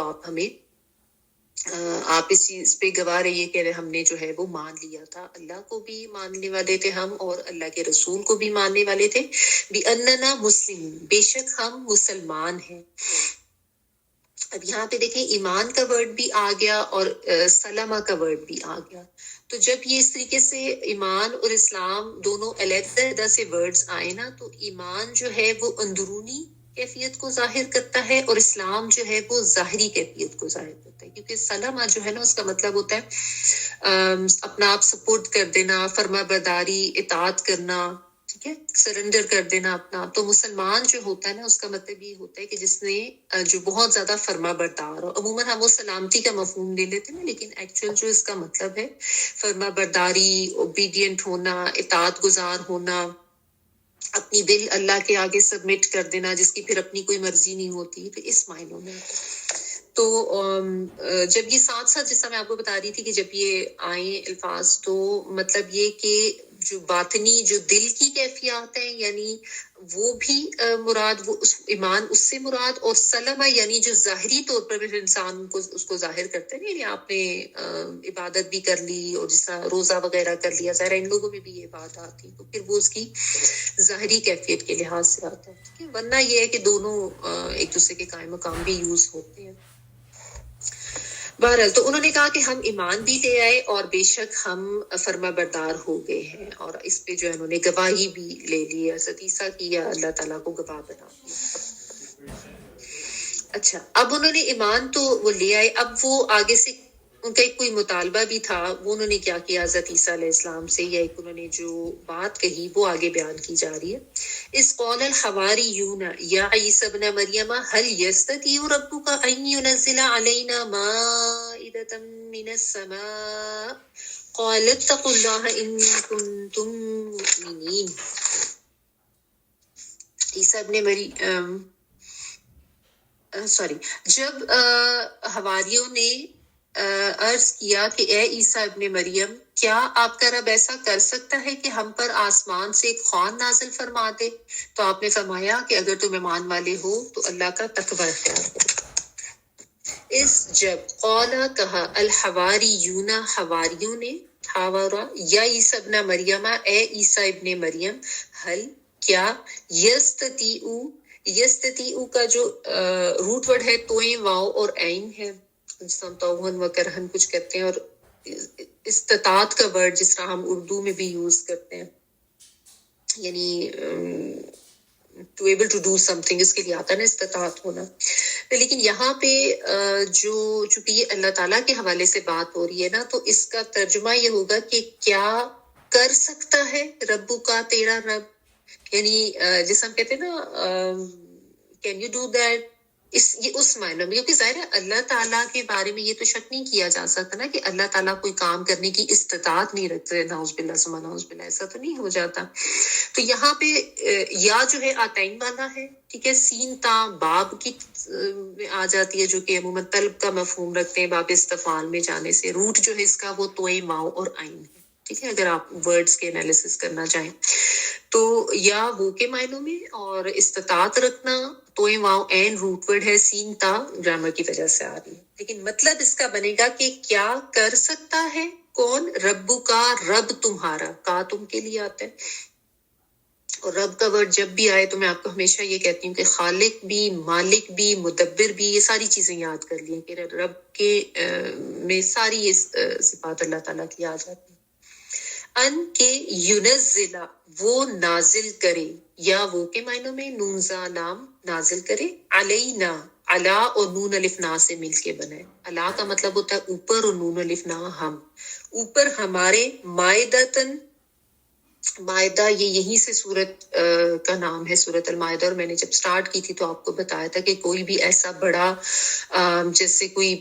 آپ اس چیز پہ گواہ رہیے کہ ہم نے جو ہے وہ مان لیا تھا۔ اللہ کو بھی ماننے والے تھے ہم، اور اللہ کے رسول کو بھی ماننے والے تھے۔ بِأَنَّنَا مسلم، بے شک ہم مسلمان ہیں۔ اب یہاں پہ دیکھیں ایمان کا ورڈ بھی آ گیا اور سلمہ کا ورڈ بھی آ گیا۔ تو جب یہ اس طریقے سے ایمان اور اسلام دونوں علیحدہ سے ورڈز آئے نا، تو ایمان جو ہے وہ اندرونی کیفیت کو ظاہر کرتا ہے اور اسلام جو ہے وہ ظاہری کیفیت کو ظاہر کرتا ہے، کیونکہ سلمہ جو ہے نا اس کا مطلب ہوتا ہے اپنا آپ سپورٹ کر دینا، فرما برداری، اطاعت کرنا، ٹھیک ہے، سرنڈر کر دینا اپنا۔ تو مسلمان جو ہوتا ہے نا اس کا مطلب یہ ہوتا ہے کہ جس نے جو بہت زیادہ فرما بردار ہو۔ عموماً ہم وہ سلامتی کا مفہوم لے لیتے ہیں، لیکن ایکچوئل جو اس کا مطلب ہے فرما برداری، اوبیڈینٹ ہونا، اطاعت گزار ہونا، اپنی دل اللہ کے آگے سبمٹ کر دینا، جس کی پھر اپنی کوئی مرضی نہیں ہوتی، تو اس معنوں میں تو جب یہ ساتھ ساتھ جیسا میں آپ کو بتا رہی تھی کہ جب یہ آئیں الفاظ تو مطلب یہ کہ جو باطنی جو دل کی کیفیات ہیں یعنی وہ بھی مراد، وہ اس ایمان اس سے مراد، اور سلمہ یعنی جو ظاہری طور پر بھی انسان کو اس کو ظاہر کرتے ہیں، یعنی آپ نے عبادت بھی کر لی اور جس طرح روزہ وغیرہ کر لیا، ظاہر ان لوگوں میں بھی یہ بات آتی تو پھر وہ اس کی ظاہری کیفیت کے لحاظ سے آتا ہے، ٹھیک ہے، ورنہ یہ ہے کہ دونوں ایک دوسرے کے قائم مقام بھی یوز ہوتے ہیں۔ بہرحال تو انہوں نے کہا کہ ہم ایمان بھی لے آئے اور بے شک ہم فرما بردار ہو گئے ہیں، اور اس پہ جو ہے انہوں نے گواہی بھی لے لی، حضرت عیسیٰ کی، یا اللہ تعالیٰ کو گواہ بنا دیا۔ اچھا، اب انہوں نے ایمان تو وہ لے آئے، اب وہ آگے سے ان کا ایک کوئی مطالبہ بھی تھا، وہ انہوں نے کیا کیا حضرت عیسیٰ علیہ السلام سے، یا ایک انہوں نے جو بات کہی وہ آگے بیان کی جا رہی ہے۔ اس قول الحواریون یا عیسی ابن مریم هل یستطیع ربک ان ینزل علینا مائدۃ من السماء قال اتقوا اللہ ان کنتم مؤمنین۔ عیسی ابن مریم جب حواریوں نے عرض کیا کہ اے عیسیٰ ابن مریم، کیا آپ کا رب ایسا کر سکتا ہے کہ ہم پر آسمان سے ایک خوان نازل فرما دے؟ تو آپ نے فرمایا کہ اگر تم ایمان والے ہو تو اللہ کا تقوی اختیار کرو۔ اس جب قولا کہا الحواریون حواریوں نے، حوارا یا عیسیٰ ابن مریم اے عیسیٰ ابن مریم، حل کیا، یستطیعو کا جو روٹ ورڈ ہے توئیں واؤ اور عین ہے، جس طرح توہن و کرہن کچھ کہتے ہیں، اور استطاعت کا ورڈ جس طرح ہم اردو میں بھی یوز کرتے ہیں، یعنی to able to do something, اس کے لیے آتا ہے نا استطاعت ہونا۔ لیکن یہاں پہ چونکہ یہ اللہ تعالیٰ کے حوالے سے بات ہو رہی ہے نا، تو اس کا ترجمہ یہ ہوگا کہ کیا کر سکتا ہے ربو کا تیرا رب، یعنی جیسے ہم کہتے ہیں نا کین یو ڈو دیٹ، یہ اس معنی میں، کیونکہ ظاہر ہے اللہ تعالیٰ کے بارے میں یہ تو شک نہیں کیا جا سکتا نا کہ اللہ تعالیٰ کوئی کام کرنے کی استطاعت نہیں رکھتے، نعوذ باللہ ثم نعوذ باللہ، ایسا تو نہیں ہو جاتا۔ تو یہاں پہ یا جو ہے آتین والا ہے، ٹھیک ہے، سین تا باب کی آ جاتی ہے جو کہ عموماً طلب کا مفہوم رکھتے ہیں باب استفعال میں جانے سے، روٹ جو ہے اس کا وہ توئیں ماؤ اور عین ہے، ٹھیک ہے، اگر آپ ورڈز کے انالیسس کرنا چاہیں تو یا وہ کے معنوں میں، اور استطاعت رکھنا توئیں واؤ عین روٹ ورڈ ہے، سین تا گرامر کی وجہ سے آ رہی ہے، لیکن مطلب اس کا بنے گا کہ کیا کر سکتا ہے کون، ربو کا رب تمہارا، کا تم کے لیے آتا ہے، اور رب کا ورڈ جب بھی آئے تو میں آپ کو ہمیشہ یہ کہتی ہوں کہ خالق بھی، مالک بھی، مدبر بھی، یہ ساری چیزیں یاد کر لیں کہ رب کے میں ساری یہ صفات اللہ تعالیٰ کی آ جاتی ہیں۔ ان کے ینزلہ وہ نازل کرے، یا وہ کے معنوں میں نون زا لام نازل کرے، علینا، علا اور نون الف نا سے مل کے بنائے، علا کا مطلب ہوتا ہے اوپر اور نون الف نا ہم، اوپر ہمارے، مائدتن، مائدہ یہ یہیں سے سورت کا نام ہے، سورت المائدہ، اور میں نے جب سٹارٹ کی تھی تو آپ کو بتایا تھا کہ کوئی بھی ایسا بڑا جیسے کوئی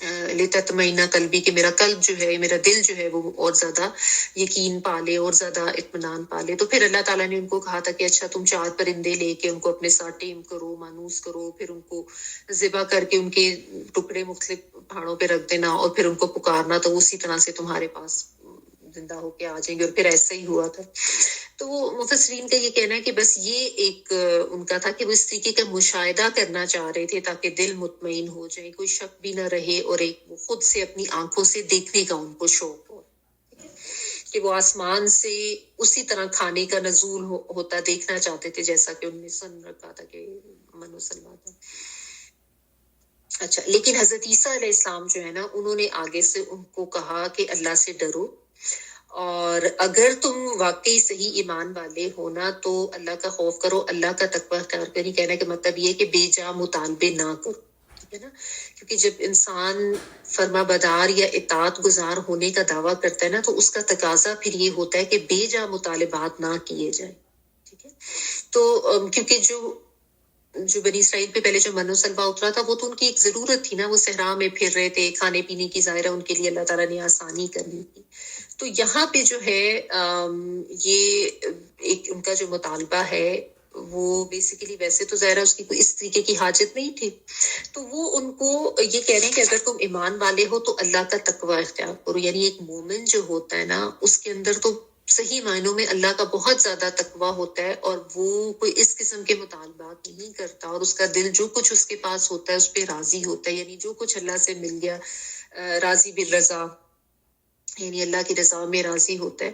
لتطمئن قلبی کہ میرا قلب جو ہے میرا دل جو ہے وہ اور زیادہ یقین پالے اور زیادہ اطمینان پالے. تو پھر اللہ تعالیٰ نے ان کو کہا تھا کہ اچھا تم 4 پرندے لے کے ان کو اپنے ساتھ ٹیم کرو, مانوس کرو, پھر ان کو ذبح کر کے ان کے ٹکڑے مختلف پہاڑوں پہ رکھ دینا اور پھر ان کو پکارنا, تو اسی طرح سے تمہارے پاس زندہ ہو کے آ جائیں گے. اور پھر ایسا ہی ہوا تھا. تو وہ مفسرین کا یہ کہنا ہے کہ بس یہ ایک ان کا تھا کہ وہ اس طریقے کا مشاہدہ کرنا چاہ رہے تھے تاکہ دل مطمئن ہو جائے, کوئی شک بھی نہ رہے, اور ایک وہ خود سے اپنی آنکھوں سے دیکھنے کا ان کو شوق ہو کہ وہ آسمان سے اسی طرح کھانے کا نزول ہوتا دیکھنا چاہتے تھے جیسا کہ ان نے سن رکھا تھا کہ من و سلوا تھا. اچھا, لیکن حضرت عیسیٰ علیہ السلام جو ہے نا, انہوں نے آگے سے ان کو کہا کہ اللہ سے ڈرو, اور اگر تم واقعی صحیح ایمان والے ہونا تو اللہ کا خوف کرو, اللہ کا تقوی اختیار کریں. کہنے کا مطلب یہ ہے کہ بے جا مطالبے نہ کرو, ٹھیک ہے نا, کیونکہ جب انسان فرما بدار یا اطاعت گزار ہونے کا دعویٰ کرتا ہے نا, تو اس کا تقاضا پھر یہ ہوتا ہے کہ بے جا مطالبات نہ کیے جائیں. ٹھیک ہے, تو کیونکہ جو بنی اسرائیل پہ پہلے جو من و سلوا اترا تھا وہ تو ان کی ایک ضرورت تھی نا, وہ صحرا میں پھر رہے تھے, کھانے پینے کی ظاہرہ ان کے لیے اللہ تعالیٰ نے آسانی کرنی تھی. تو یہاں پہ جو ہے یہ ایک ان کا جو مطالبہ ہے وہ بیسیکلی, ویسے تو ظاہرہ اس کی کوئی اس طریقے کی حاجت نہیں تھی, تو وہ ان کو یہ کہہ رہے ہیں کہ اگر تم ایمان والے ہو تو اللہ کا تقوی اختیار کرو. یعنی ایک مومن جو ہوتا ہے نا, اس کے اندر تو صحیح معنوں میں اللہ کا بہت زیادہ تقوی ہوتا ہے, اور وہ کوئی اس قسم کے مطالبات نہیں کرتا, اور اس کا دل جو کچھ اس کے پاس ہوتا ہے اس پہ راضی ہوتا ہے. یعنی جو کچھ اللہ سے مل گیا, راضی بالرضا, یعنی اللہ کی رضا میں راضی ہوتا ہے.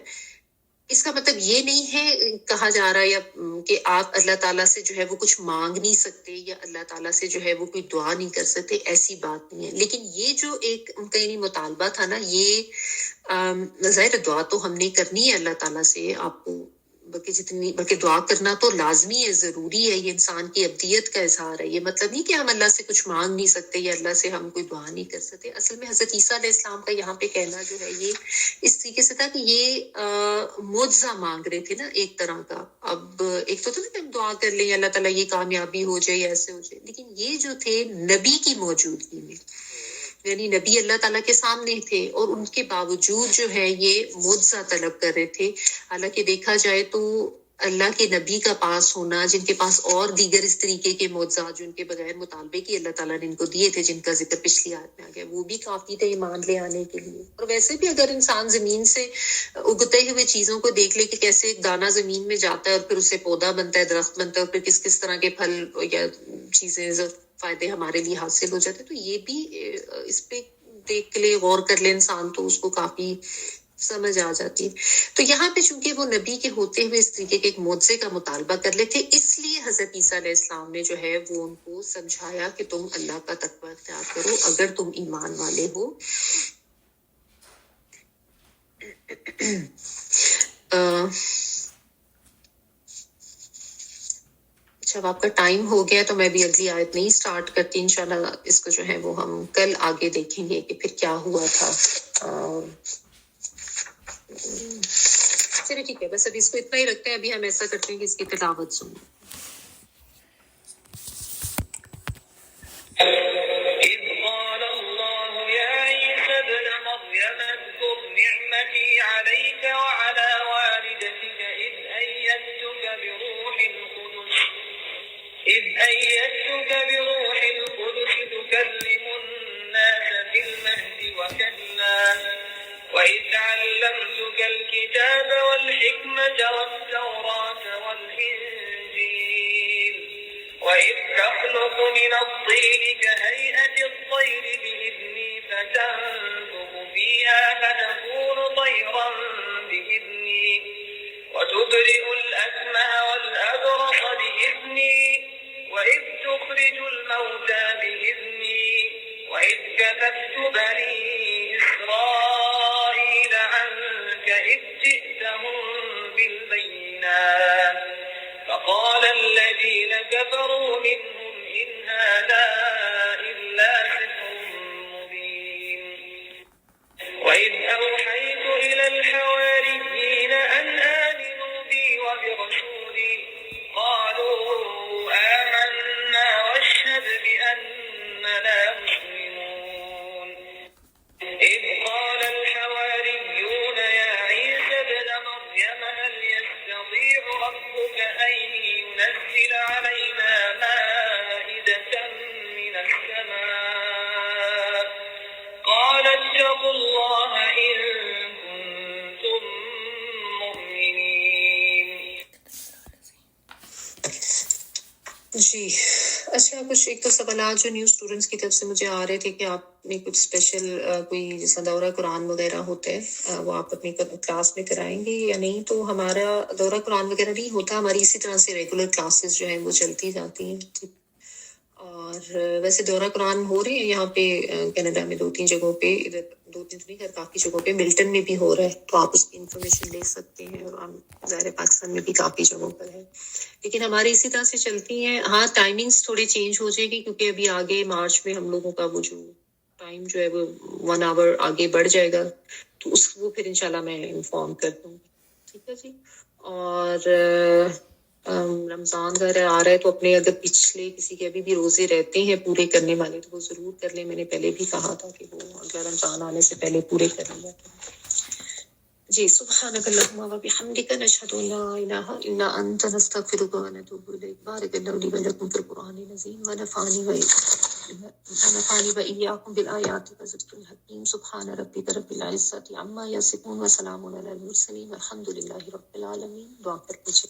اس کا مطلب یہ نہیں ہے کہا جا رہا ہے یا کہ آپ اللہ تعالیٰ سے جو ہے وہ کچھ مانگ نہیں سکتے یا اللہ تعالیٰ سے جو ہے وہ کوئی دعا نہیں کر سکتے, ایسی بات نہیں ہے. لیکن یہ جو ایک ان کا یعنی مطالبہ تھا نا, یہ ظاہر دعا تو ہم نے کرنی ہے اللہ تعالیٰ سے, آپ کو بلکہ دعا کرنا تو لازمی ہے, ضروری ہے, یہ انسان کی ابدیت کا اظہار ہے. یہ مطلب نہیں کہ ہم اللہ سے کچھ مانگ نہیں سکتے یا اللہ سے ہم کوئی دعا نہیں کر سکتے. اصل میں حضرت عیسیٰ علیہ السلام کا یہاں پہ کہنا جو ہے یہ اس طریقے سے تھا کہ یہ معجزہ مانگ رہے تھے نا ایک طرح کا. اب ایک تو تھا نا کہ ہم دعا کر لیں اللہ تعالیٰ یہ کامیابی ہو جائے یا ایسے ہو جائے, لیکن یہ جو تھے نبی کی موجودگی میں, یعنی نبی اللہ تعالیٰ کے سامنے تھے, اور ان کے باوجود جو ہے یہ معجزہ طلب کر رہے تھے. حالانکہ دیکھا جائے تو اللہ کے نبی کا پاس ہونا, جن کے پاس اور دیگر اس طریقے کے معجزات جو ان کے بغیر مطالبے کی اللہ تعالیٰ نے ان کو دیے تھے, جن کا ذکر پچھلی آیت میں آ گیا, وہ بھی کافی تھے ایمان لے آنے کے لیے. اور ویسے بھی اگر انسان زمین سے اگتے ہوئے چیزوں کو دیکھ لے کہ کیسے ایک دانہ زمین میں جاتا ہے اور پھر اس سے پودا بنتا ہے, درخت بنتا ہے, اور پھر کس کس طرح کے پھل یا چیزیں فائدے ہمارے لیے حاصل ہو جاتے, تو یہ بھی اس پہ دیکھ لے, غور کر لے انسان, تو اس کو کافی سمجھ آ جاتی ہے. تو یہاں پہ چونکہ وہ نبی کے ہوتے ہوئے اس طریقے کے ایک معجزے کا مطالبہ کر لیتے, اس لیے حضرت عیسیٰ علیہ السلام نے جو ہے وہ ان کو سمجھایا کہ تم اللہ کا تقوی اختیار کرو اگر تم ایمان والے ہو. جب آپ کا ٹائم ہو گیا تو میں بھی اگلی آیت نہیں سٹارٹ کرتی, انشاءاللہ اس کو جو ہے وہ ہم کل آگے دیکھیں گے کہ پھر کیا ہوا تھا. چلیے ٹھیک ہے, بس ابھی اس کو اتنا ہی رکھتے ہیں. ابھی ہم ایسا کرتے ہیں کہ اس کی تلاوت سنیں. إذ قال الله يا عيسى ابن مريم اذكر نعمتي عليك وعلى والدتك إذ أيدتك بروح القدس تكلم الناس في المهد وكهلا وإذ علمتك الكتاب والحكمة والتوراة والإنجيل وإذ تخلق من الطين كهيئة الطير بإذني فتنفخ فيها فتكون طيرا بإذني وتبرئ الأكمه والأبرص بإذني وإذ تخرج الموتى بإذني وإذ كففت بني إسرائيل عنك إذ جئتهم بالبينات فقال الذين كفروا منهم إن هذا إلا سحر مبين وإذ أوحيت إلى الحواريين أن آمنوا بي وبرسولي قالوا آمنا واشهد بأننا مسلمون اتقوا الله إن كنتم مؤمنين. جی اچھا، کچھ ایک تو سوالات جو نیو اسٹوڈنٹس کی طرف سے مجھے آ رہے تھے کہ آپ نے کچھ اسپیشل کوئی جیسا دورہ قرآن وغیرہ ہوتا ہے وہ آپ اپنی کلاس میں کرائیں گے یا نہیں؟ تو ہمارا دورہ قرآن وغیرہ نہیں ہوتا، ہماری اسی طرح سے ریگولر کلاسز جو ہیں وہ چلتی جاتی ہیں. ٹھیک، اور ویسے دورہ قرآن ہو رہے ہیں یہاں پہ کینیڈا میں 2-3 جگہوں پہ، ادھر 2-3 نہیں خیر کافی جگہوں پہ، ملٹن میں بھی ہو رہا ہے، تو آپ اس کی انفارمیشن لے سکتے ہیں. اور ہم ظاہر پاکستان میں بھی کافی جگہوں پر ہے، لیکن ہماری اسی طرح سے چلتی ہیں. ہاں ٹائمنگس تھوڑی چینج ہو جائے گی کیونکہ ابھی آگے مارچ میں ہم لوگوں کا وہ جو ٹائم جو ہے وہ 1 آور آگے بڑھ جائے گا، تو اس وہ پھر انشاءاللہ میں انفارم کر دوں گی. ٹھیک ہے جی. اور رمضان اگر آ رہا ہے تو اپنے اگر پچھلے کسی کے ابھی بھی روزے رہتے ہیں پورے کرنے والے تو وہ ضرور کر لیں. میں نے پہلے بھی کہا تھا کہ وہ اگر رمضان آنے سے پہلے پورے کر لیا جی. سبحانک اللہم و بحمدک نشہد ان لا الہ الا انت نستغفرک و نتوب الیک. بارک اللہ لی و لکم فی القرآن العظیم ونفعنی و ایاکم بالآیات والذکر الحکیم. سبحان ربک رب العزۃ عما یصفون و سلام علی المرسلین والحمد للہ رب العالمین. دعا کر پوچھے.